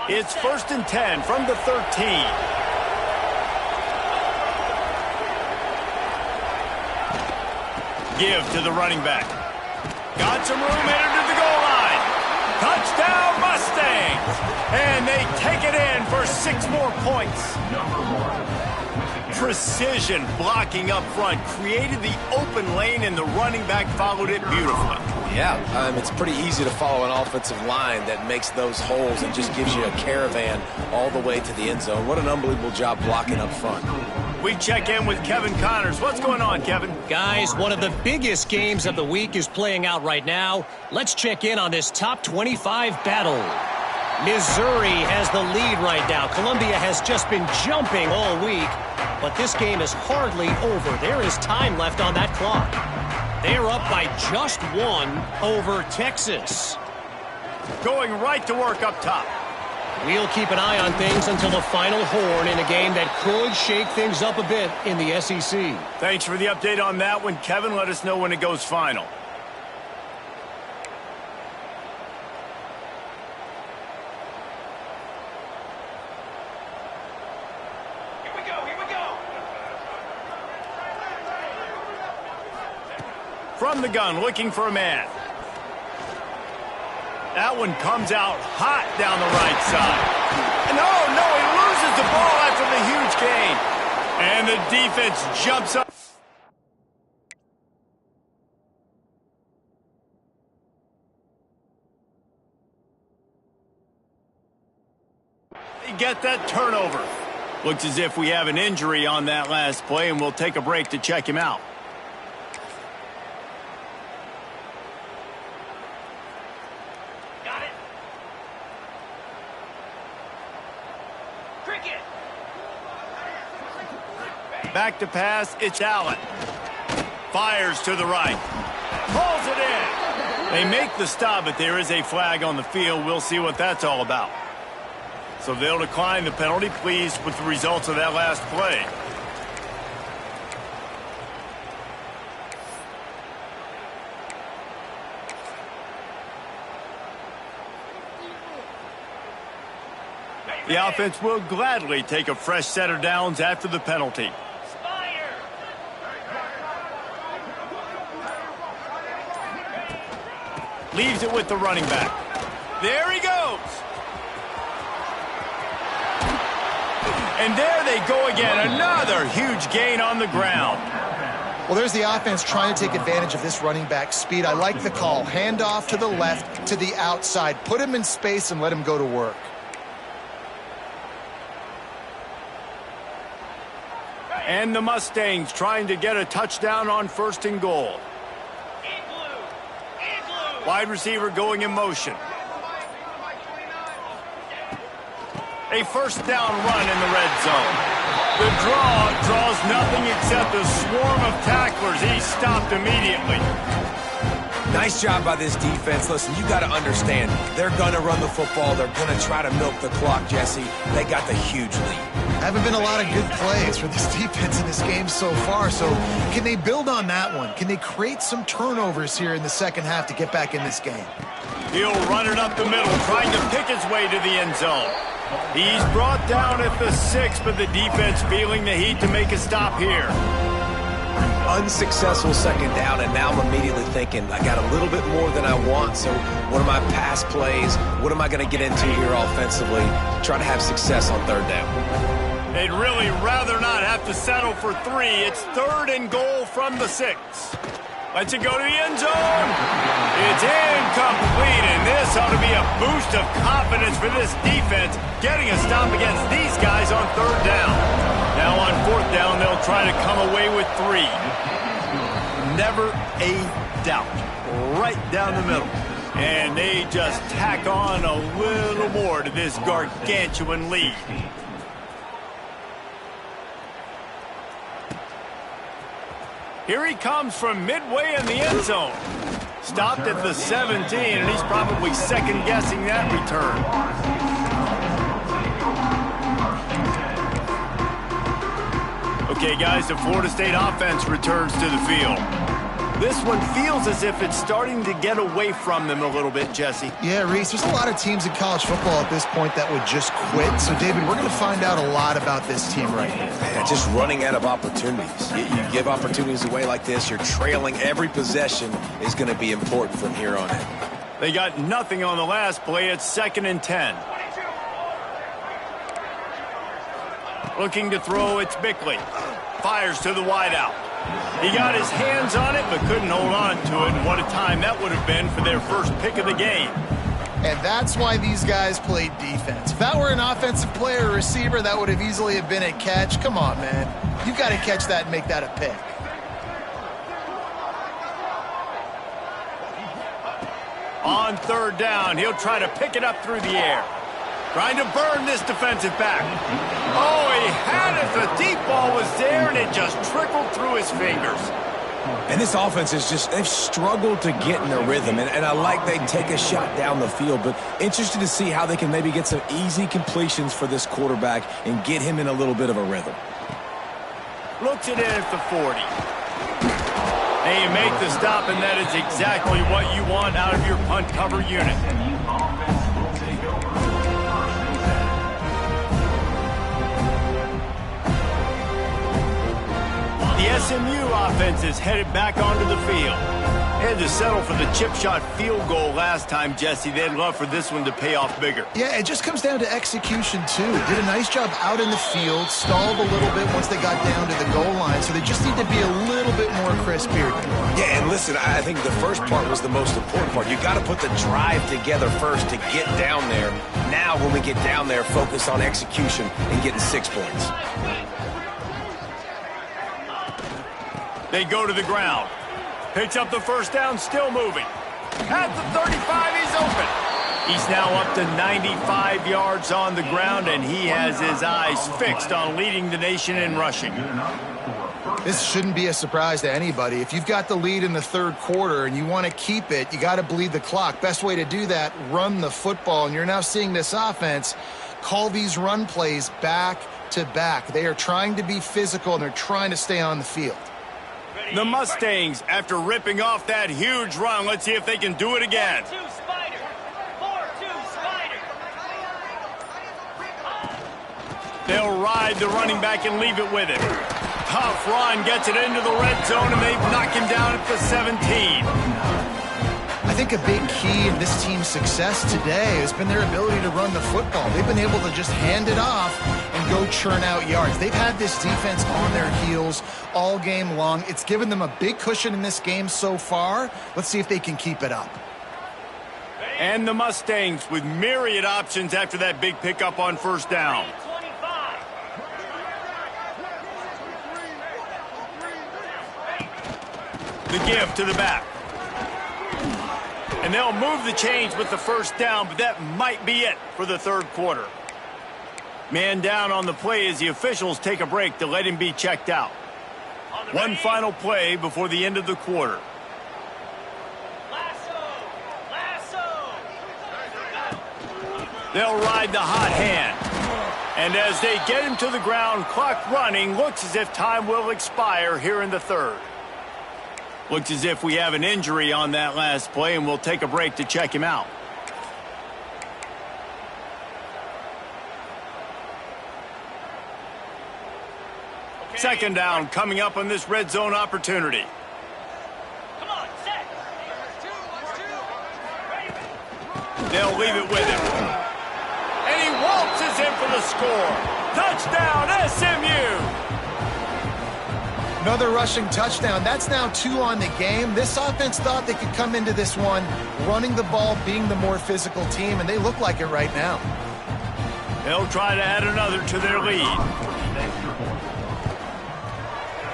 Speaker 1: It's 1st and 10 from the 13. Give to the running back. Got some room, headed to the goal line. Touchdown Mustangs! And they take it in for 6 more points. Precision blocking up front created the open lane, and the running back followed it beautifully.
Speaker 2: Yeah, it's pretty easy to follow an offensive line that makes those holes and just gives you a caravan all the way to the end zone. What an unbelievable job blocking up front.
Speaker 1: We check in with Kevin Connors. What's going on, Kevin?
Speaker 4: Guys, one of the biggest games of the week is playing out right now. Let's check in on this top 25 battle. Missouri has the lead right now. Columbia has just been jumping all week, but this game is hardly over. There is time left on that clock. They're up by just 1 over Texas.
Speaker 1: Going right to work up top.
Speaker 4: We'll keep an eye on things until the final horn in a game that could shake things up a bit in the SEC.
Speaker 1: Thanks for the update on that one, Kevin. Let us know when it goes final. From the gun, looking for a man. That one comes out hot down the right side. No, he loses the ball after the huge gain. And the defense jumps up. They get that turnover. Looks as if we have an injury on that last play, and we'll take a break to check him out. Back to pass, it's Allen. Fires to the right. Pulls it in. They make the stop, but there is a flag on the field. We'll see what that's all about. So they'll decline the penalty, pleased with the results of that last play. The offense will gladly take a fresh set of downs after the penalty. Leaves it with the running back. There he goes. And there they go again. Another huge gain on the ground.
Speaker 3: Well, there's the offense trying to take advantage of this running back speed. I like the call. Hand off to the left, to the outside. Put him in space and let him go to work.
Speaker 1: And the Mustangs trying to get a touchdown on 1st and goal. Wide receiver going in motion. A first down run in the red zone. The draw draws nothing except a swarm of tacklers. He's stopped immediately.
Speaker 2: Nice job by this defense. Listen, you got to understand, they're going to run the football. They're going to try to milk the clock, Jesse. They got the huge lead.
Speaker 3: Haven't been a lot of good plays for this defense in this game so far, so can they build on that one? Can they create some turnovers here in the second half to get back in this game?
Speaker 1: He'll run it up the middle, trying to pick his way to the end zone. He's brought down at the 6, but the defense feeling the heat to make a stop here.
Speaker 2: Unsuccessful second down, and now I'm immediately thinking, I got a little bit more than I want, so what are my pass plays? What am I going to get into here offensively to try to have success on 3rd down?
Speaker 1: They'd really rather not have to settle for 3. It's 3rd and goal from the 6. Lets it go to the end zone. It's incomplete, and this ought to be a boost of confidence for this defense, getting a stop against these guys on 3rd down. Now on 4th down, they'll try to come away with 3. Never a doubt. Right down the middle. And they just tack on a little more to this gargantuan lead. Here he comes from midway in the end zone. Stopped at the 17, and he's probably second-guessing that return. Okay, guys, the Florida State offense returns to the field. This one feels as if it's starting to get away from them a little bit, Jesse.
Speaker 3: Yeah, Reese, there's a lot of teams in college football at this point that would just quit. So, David, we're going to find out a lot about this team right here.
Speaker 2: Man, just running out of opportunities. You give opportunities away like this, you're trailing. Every possession is going to be important from here on in.
Speaker 1: They got nothing on the last play. It's 2nd and 10. Looking to throw, it's Bickley. Fires to the wideout. He got his hands on it, but couldn't hold on to it. And what a time that would have been for their first pick of the game.
Speaker 3: And that's why these guys played defense. If that were an offensive player or receiver, that would have easily have been a catch. Come on, man. You've got to catch that and make that a pick.
Speaker 1: On 3rd down, he'll try to pick it up through the air. Trying to burn this defensive back. Oh, he had it. The deep ball was there, and it just trickled through his fingers.
Speaker 2: And this offense is just, they've struggled to get in a rhythm. And I like they take a shot down the field, but interested to see how they can maybe get some easy completions for this quarterback and get him in a little bit of a rhythm.
Speaker 1: Looks it in at the 40. And you make the stop, and that is exactly what you want out of your punt cover unit. The SMU offense is headed back onto the field. They had to settle for the chip shot field goal last time, Jesse. They'd love for this one to pay off bigger.
Speaker 3: Yeah, it just comes down to execution, too. Did a nice job out in the field, stalled a little bit once they got down to the goal line, so they just need to be a little bit more crisp here.
Speaker 2: Yeah, and listen, I think the first part was the most important part. You got to put the drive together first to get down there. Now, when we get down there, focus on execution and getting 6 points.
Speaker 1: They go to the ground. Picks up the first down, still moving. At the 35, he's open. He's now up to 95 yards on the ground, and he has his eyes fixed on leading the nation in rushing.
Speaker 3: This shouldn't be a surprise to anybody. If you've got the lead in the third quarter and you want to keep it, you got to bleed the clock. Best way to do that, run the football. And you're now seeing this offense call these run plays back to back. They are trying to be physical, and they're trying to stay on the field.
Speaker 1: The Mustangs, after ripping off that huge run, let's see if they can do it again.
Speaker 5: 4-2 Spider. 4-2 Spider.
Speaker 1: They'll ride the running back and leave it with him. Tough run, gets it into the red zone, and they knock him down at the 17.
Speaker 3: I think a big key in this team's success today has been their ability to run the football. They've been able to just hand it off and go churn out yards. They've had this defense on their heels all game long. It's given them a big cushion in this game so far. Let's see if they can keep it up.
Speaker 1: And the Mustangs with myriad options after that big pickup on first down.
Speaker 5: 25.
Speaker 1: The give to the back. And they'll move the chains with the first down, but that might be it for the third quarter. Man down on the play as the officials take a break to let him be checked out. One final play before the end of the quarter. They'll ride the hot hand. And as they get him to the ground, clock running, looks as if time will expire here in the third. Looks as if we have an injury on that last play, and we'll take a break to check him out. Okay. Second down coming up on this red zone opportunity.
Speaker 5: Come on, set.
Speaker 1: They'll leave it with him. And he waltzes in for the score. Touchdown, SMU!
Speaker 3: Another rushing touchdown. That's now 2 on the game. This offense thought they could come into this one running the ball, being the more physical team, and they look like it right now.
Speaker 1: They'll try to add another to their lead.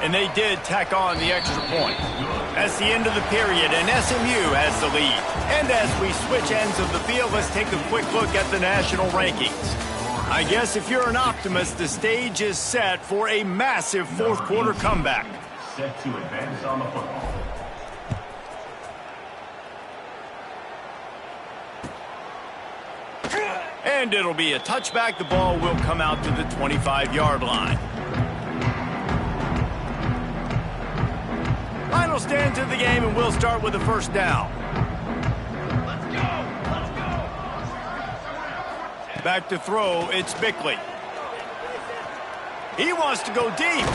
Speaker 1: And they did tack on the extra point. That's the end of the period, and SMU has the lead. And as we switch ends of the field, let's take a quick look at the national rankings. I guess if you're an optimist, the stage is set for a massive fourth quarter comeback.
Speaker 6: Set to advance on the football.
Speaker 1: And it'll be a touchback. The ball will come out to the 25-yard line. Final stands of the game, and we'll start with the first down. Back to throw, it's Bickley. He wants to go deep.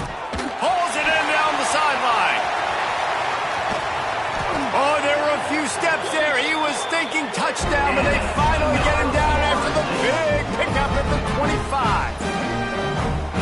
Speaker 1: Hauls it in down the sideline. Oh, there were a few steps there. He was thinking touchdown, but they finally get him down after the big pickup at the 25.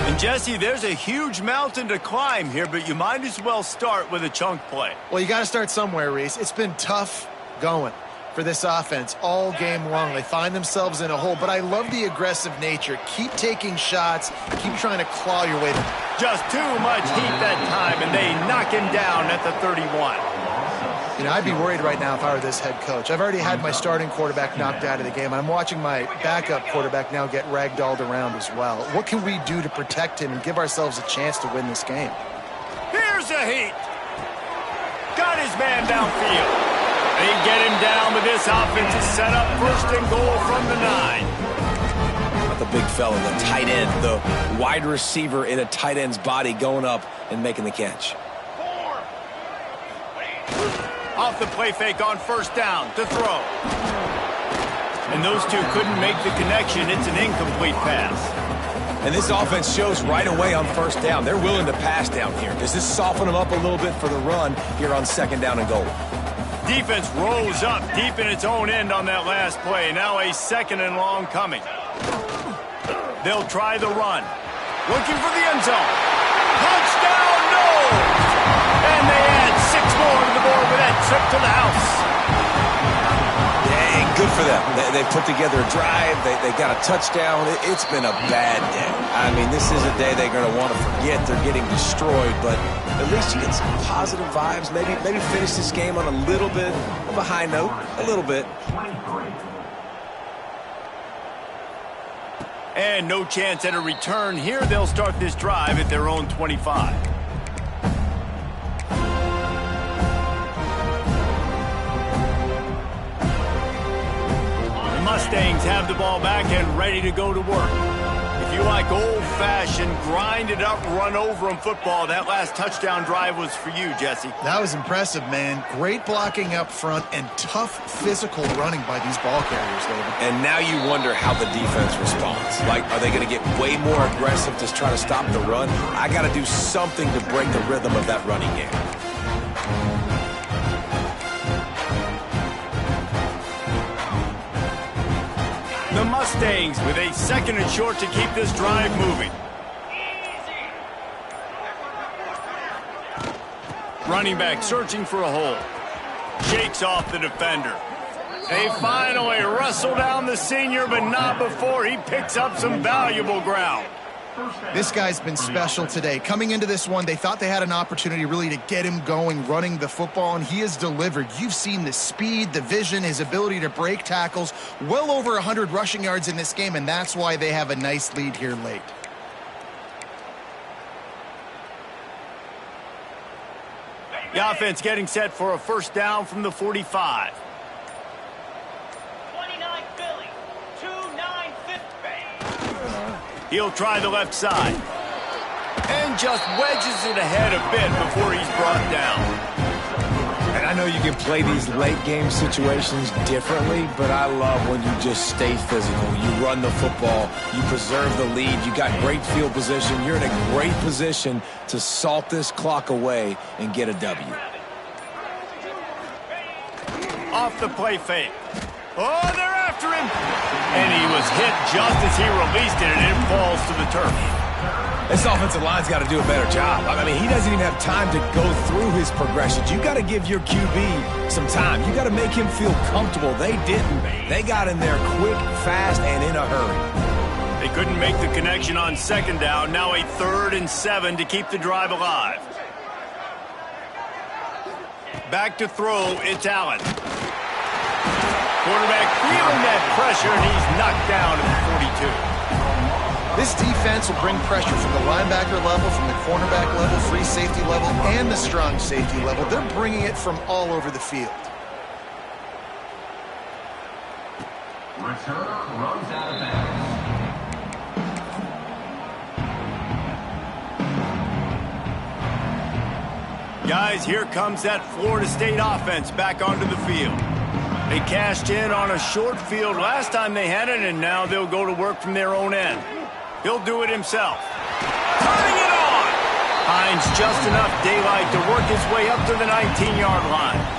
Speaker 1: And Jesse, there's a huge mountain to climb here, but you might as well start with a chunk play.
Speaker 3: Well, you got to start somewhere, Reese. It's been tough going for this offense all game long. They find themselves in a hole, but I love the aggressive nature. Keep taking shots, keep trying to claw your way.
Speaker 1: Just too much heat that time, and they knock him down at the 31.
Speaker 3: You know, I'd be worried right now if I were this head coach. I've already had my starting quarterback knocked out of the game. I'm watching my backup quarterback now get ragdolled around as well. What can we do to protect him and give ourselves a chance to win this game?
Speaker 1: Here's a heat. Got his man downfield. They get him down, but this offense is set up first and goal from the 9.
Speaker 2: Not the big fella, the tight end, the wide receiver in a tight end's body going up and making the catch.
Speaker 1: Off the play fake on first down to throw. And those two couldn't make the connection. It's an incomplete pass.
Speaker 2: And this offense shows right away on first down. They're willing to pass down here. Does this soften them up a little bit for the run here on second down and goal?
Speaker 1: Defense rose up deep in its own end on that last play. Now a second and long coming. They'll try the run. Looking for the end zone. Touchdown, no! And they add 6 more to the board with that trip to the house.
Speaker 2: Dang, good for them. They put together a drive. They got a touchdown. It's been a bad day. I mean, this is a day they're going to want to forget. They're getting destroyed, but at least you get some positive vibes. Maybe finish this game on a little bit of a high note. A little bit.
Speaker 1: And no chance at a return here. They'll start this drive at their own 25. Mustangs have the ball back and ready to go to work. If you like old-fashioned, grind-it-up, run-over-'em football, that last touchdown drive was for you, Jesse.
Speaker 3: That was impressive, man. Great blocking up front and tough physical running by these ball carriers, David.
Speaker 2: And now you wonder how the defense responds. Like, are they going to get way more aggressive to try to stop the run? I got to do something to break the rhythm of that running game.
Speaker 1: The Mustangs with a 2nd and short to keep this drive moving. Running back searching for a hole. Shakes off the defender. They finally wrestle down the senior, but not before he picks up some valuable ground.
Speaker 3: This guy's been special today. Coming into this one, they thought they had an opportunity really to get him going, running the football, and he has delivered. You've seen the speed, the vision, his ability to break tackles. Well over 100 rushing yards in this game, and that's why they have a nice lead here late.
Speaker 1: The offense getting set for a first down from the 45.
Speaker 5: 29 Philly. 2-9
Speaker 1: He'll try the left side. And just wedges it ahead a bit before he's brought down.
Speaker 2: And I know you can play these late game situations differently, but I love when you just stay physical. You run the football, you preserve the lead, you got great field position. You're in a great position to salt this clock away and get a W.
Speaker 1: Off the play fake. Oh, they're after him. And he was hit just as he released it, and it falls to the turf.
Speaker 2: This offensive line's got to do a better job. I mean, he doesn't even have time to go through his progressions. You got to give your QB some time. You got to make him feel comfortable. They didn't. They got in there quick, fast, and in a hurry.
Speaker 1: They couldn't make the connection on 2nd down. Now a 3rd and 7 to keep the drive alive. Back to throw, it's Allen. Quarterback feeling that pressure, and he's knocked down at the 42.
Speaker 3: This defense will bring pressure from the linebacker level, from the cornerback level, free safety level, and the strong safety level. They're bringing it from all over the field.
Speaker 6: Returner runs out of bounds.
Speaker 1: Guys, here comes that Florida State offense back onto the field. They cashed in on a short field last time they had it, and now they'll go to work from their own end. He'll do it himself. Turning it on! Finds just enough daylight to work his way up to the 19-yard line.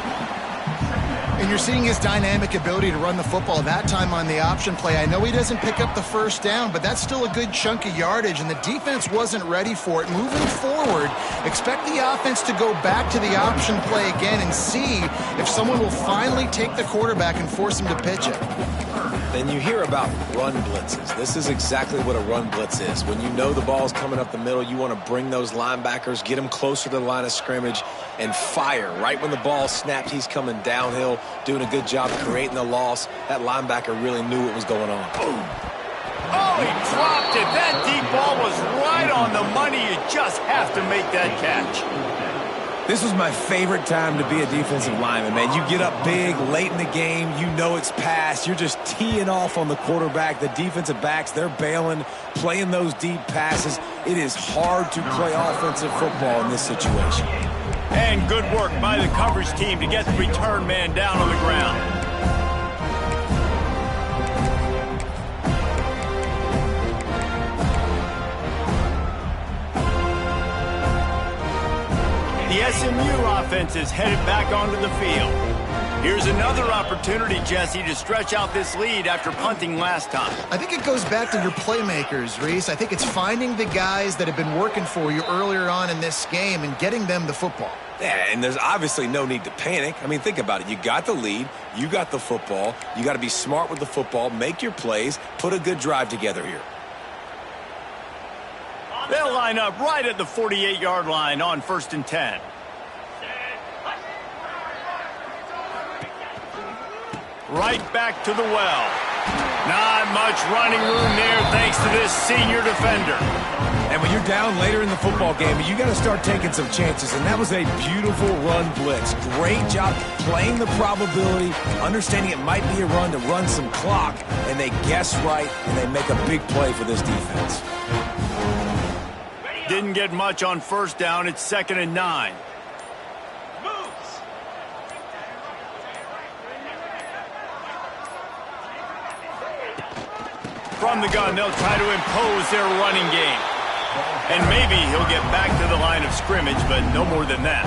Speaker 3: And you're seeing his dynamic ability to run the football, that time on the option play. I know he doesn't pick up the first down, but that's still a good chunk of yardage, and the defense wasn't ready for it. Moving forward, expect the offense to go back to the option play again and see if someone will finally take the quarterback and force him to pitch it.
Speaker 2: Then you hear about run blitzes. This is exactly what a run blitz is. When you know the ball's coming up the middle, you want to bring those linebackers, get them closer to the line of scrimmage, and fire. Right when the ball snapped, he's coming downhill, doing a good job creating the loss. That linebacker really knew what was going on.
Speaker 1: Oh, he dropped it. That deep ball was right on the money. You just have to make that catch.
Speaker 2: This was my favorite time to be a defensive lineman, man. You get up big, late in the game, you know it's past. You're just teeing off on the quarterback. The defensive backs, they're bailing, playing those deep passes. It is hard to play offensive football in this situation.
Speaker 1: And good work by the coverage team to get the return man down on the ground. The SMU offense is headed back onto the field. Here's another opportunity, Jesse, to stretch out this lead after punting last time.
Speaker 3: I think it goes back to your playmakers, Reese. I think it's finding the guys that have been working for you earlier on in this game and getting them the football.
Speaker 2: Yeah, and there's obviously no need to panic. I mean, think about it. You got the lead. You got the football. You got to be smart with the football, make your plays, put a good drive together here.
Speaker 1: They'll line up right at the 48-yard line on 1st and 10. Right back to the well. Not much running room there thanks to this senior defender.
Speaker 2: And when you're down later in the football game, you got to start taking some chances. And that was a beautiful run blitz. Great job playing the probability, understanding it might be a run to run some clock. And they guess right, and they make a big play for this defense.
Speaker 1: Didn't get much on first down. It's 2nd and 9. From the gun, they'll try to impose their running game. And maybe he'll get back to the line of scrimmage, but no more than that.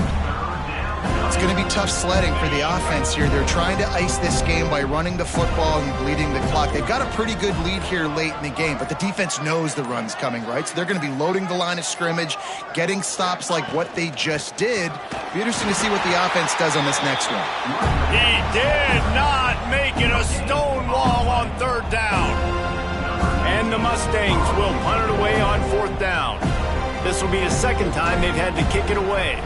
Speaker 3: It's going to be tough sledding for the offense here. They're trying to ice this game by running the football and bleeding the clock. They've got a pretty good lead here late in the game, but the defense knows the run's coming, right? So they're going to be loading the line of scrimmage, getting stops like what they just did. It'll be interesting to see what the offense does on this next one.
Speaker 1: He did not make it a stone wall on 3rd down. And the Mustangs will punt it away on 4th down. This will be the 2nd time they've had to kick it away.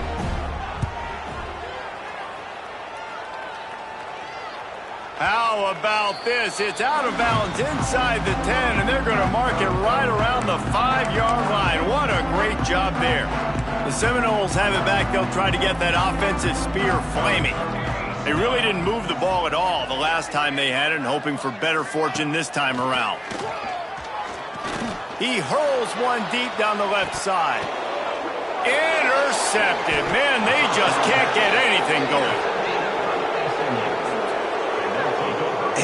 Speaker 1: How about this? It's out of bounds inside the 10, and they're going to mark it right around the 5-yard line. What a great job there. The Seminoles have it back. They'll try to get that offensive spear flaming. They really didn't move the ball at all the last time they had it, and hoping for better fortune this time around. He hurls one deep down the left side. Intercepted. Man, they just can't get anything going.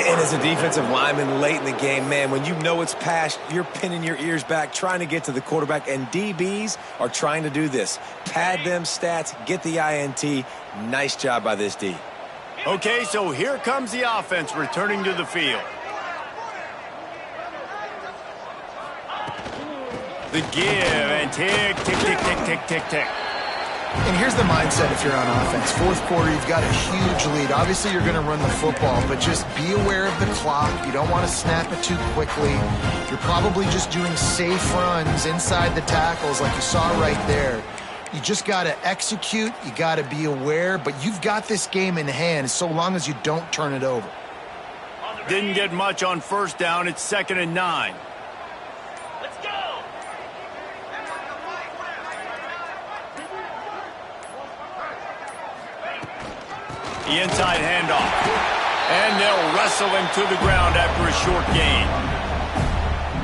Speaker 2: And as a defensive lineman late in the game, man, when you know it's past, you're pinning your ears back, trying to get to the quarterback, and DBs are trying to do this. Pad them stats, get the INT. Nice job by this D.
Speaker 1: Okay, so here comes the offense returning to the field. The give and tick, tick, tick, tick, tick, tick, tick.
Speaker 3: And here's the mindset if you're on offense. 4th quarter, you've got a huge lead. Obviously, you're going to run the football, but just be aware of the clock. You don't want to snap it too quickly. You're probably just doing safe runs inside the tackles like you saw right there. You just got to execute. You got to be aware, but you've got this game in hand so long as you don't turn it over.
Speaker 1: Didn't get much on first down. It's 2nd and 9.
Speaker 5: Let's go.
Speaker 1: The inside handoff. And they'll wrestle him to the ground after a short gain.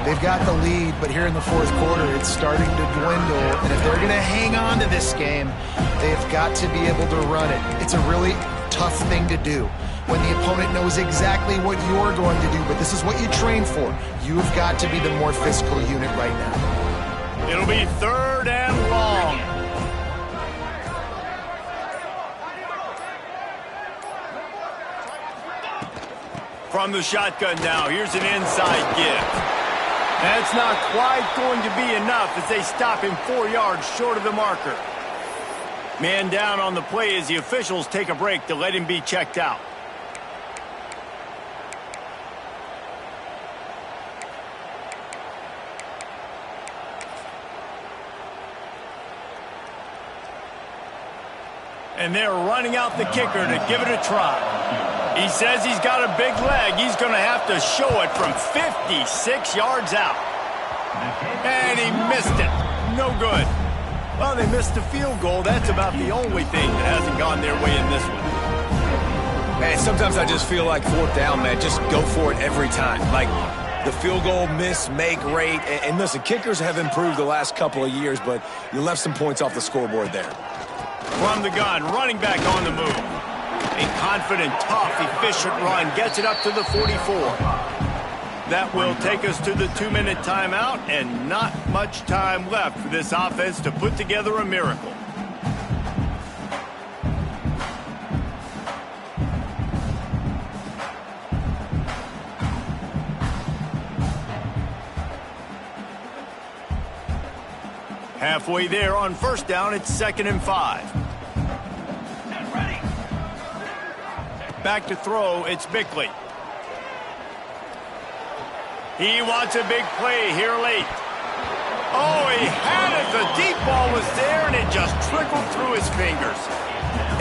Speaker 3: They've got the lead, but here in the 4th quarter, it's starting to dwindle. And if they're going to hang on to this game, they've got to be able to run it. It's a really tough thing to do when the opponent knows exactly what you're going to do, but this is what you train for. You've got to be the more physical unit right now.
Speaker 1: It'll be 3rd and long. From the shotgun now, here's an inside give. That's not quite going to be enough as they stop him 4 yards short of the marker. Man down on the play as the officials take a break to let him be checked out. And they're running out the kicker to give it a try. He says he's got a big leg. He's going to have to show it from 56 yards out. And he missed it. No good. Well, they missed the field goal. That's about the only thing that hasn't gone their way in this one.
Speaker 2: Man, sometimes I just feel like 4th down, man. Just go for it every time. Like the field goal miss, make rate. And listen, kickers have improved the last couple of years, but you left some points off the scoreboard there.
Speaker 1: From the gun, running back on the move. A confident, tough, efficient run gets it up to the 44. That will take us to the 2-minute timeout, and not much time left for this offense to put together a miracle. Halfway there on first down, it's 2nd and 5. Back to throw, it's Bickley. He wants a big play here late. Oh, he had it. The deep ball was there, and it just trickled through his fingers.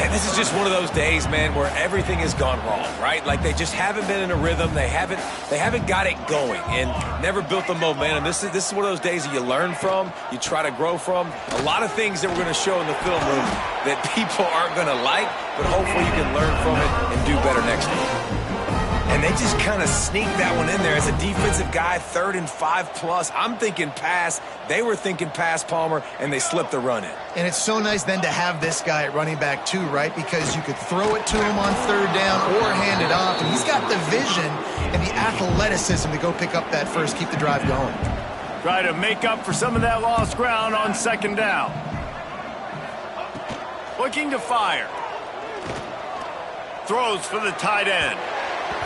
Speaker 2: And this is just one of those days, man, where everything has gone wrong, right? Like they just haven't been in a rhythm. They haven't got it going and never built the momentum. This is one of those days that you learn from, you try to grow from. A lot of things that we're going to show in the film room that people aren't going to like, but hopefully you can learn from it and do better next time. And they just kind of sneaked that one in there as a defensive guy, 3rd and 5+. I'm thinking pass. They were thinking pass, Palmer, and they slipped the run in.
Speaker 3: And it's so nice then to have this guy at running back too, right? Because you could throw it to him on 3rd down or hand it off. And he's got the vision and the athleticism to go pick up that first, keep the drive going.
Speaker 1: Try to make up for some of that lost ground on 2nd down. Looking to fire. Throws for the tight end.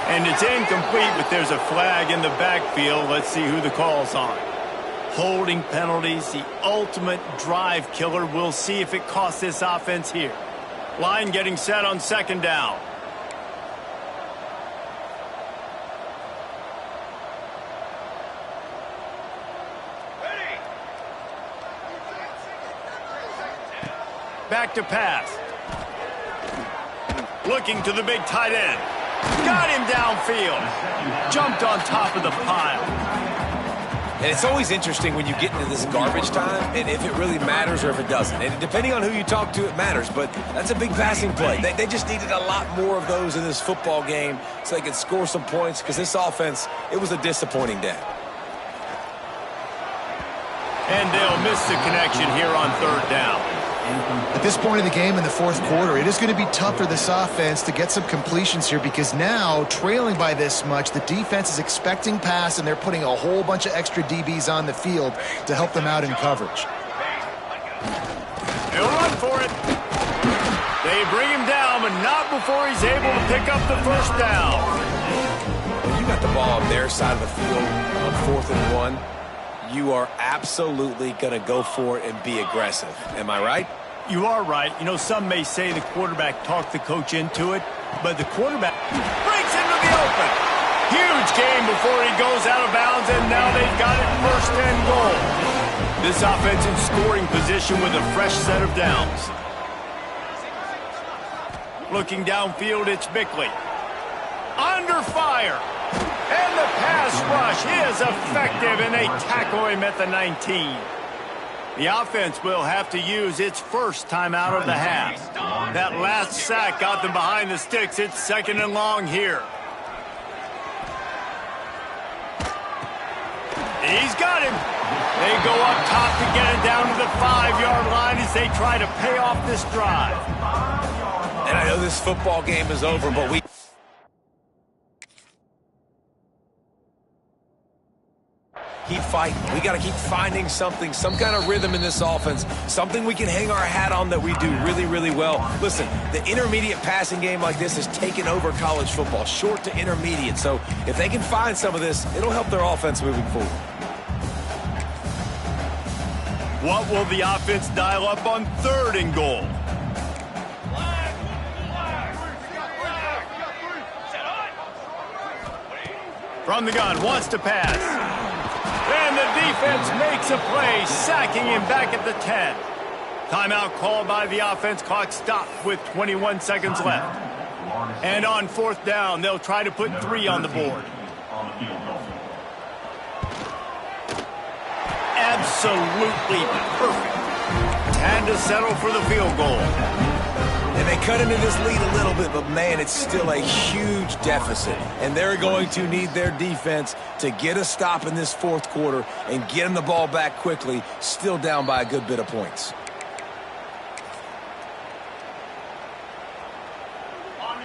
Speaker 1: And it's incomplete, but there's a flag in the backfield. Let's see who the call's on. Holding penalties, the ultimate drive killer. We'll see if it costs this offense here. Line getting set on 2nd down. Back to pass. Looking to the big tight end. Got him downfield. Jumped on top of the pile.
Speaker 2: And it's always interesting when you get into this garbage time and if it really matters or if it doesn't. And depending on who you talk to, it matters. But that's a big passing play. They just needed a lot more of those in this football game so they could score some points because this offense, it was a disappointing day.
Speaker 1: And they'll miss the connection here on 3rd down.
Speaker 3: At this point in the game in the 4th quarter, it is going to be tough for this offense to get some completions here because now, trailing by this much, the defense is expecting pass and they're putting a whole bunch of extra DBs on the field to help them out in coverage.
Speaker 1: He'll run for it. They bring him down, but not before he's able to pick up the 1st down.
Speaker 2: When you got the ball on their side of the field on 4th and 1, you are absolutely going to go for it and be aggressive. Am I right?
Speaker 1: You are right. You know, some may say the quarterback talked the coach into it, but the quarterback breaks into the open. Huge game before he goes out of bounds, and now they've got it 1st and goal. This offense in scoring position with a fresh set of downs. Looking downfield, it's Bickley. Under fire. And the pass rush is effective, and they tackle him at the 19. The offense will have to use its first timeout of the half. That last sack got them behind the sticks. It's 2nd and long here. He's got him. They go up top to get it down to the 5-yard line as they try to pay off this drive.
Speaker 2: And I know this football game is over, but we keep fighting. We got to keep finding something, some kind of rhythm in this offense, something we can hang our hat on that we do really, really well. Listen, the intermediate passing game like this has taken over college football, short to intermediate. So if they can find some of this, it'll help their offense moving forward.
Speaker 1: What will the offense dial up on 3rd and goal? From the gun, wants to pass. And the defense makes a play, sacking him back at the 10. Timeout called by the offense. Clock stopped with 21 seconds left. And on 4th down, they'll try to put 3 on the board. Absolutely perfect. And to settle for the field goal.
Speaker 2: And they cut into this lead a little bit, but, man, it's still a huge deficit. And they're going to need their defense to get a stop in this 4th quarter and get them the ball back quickly, still down by a good bit of points.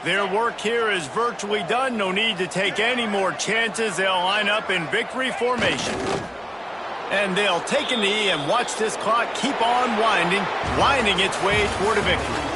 Speaker 1: Their work here is virtually done. No need to take any more chances. They'll line up in victory formation. And they'll take a knee and watch this clock keep on winding its way toward a victory.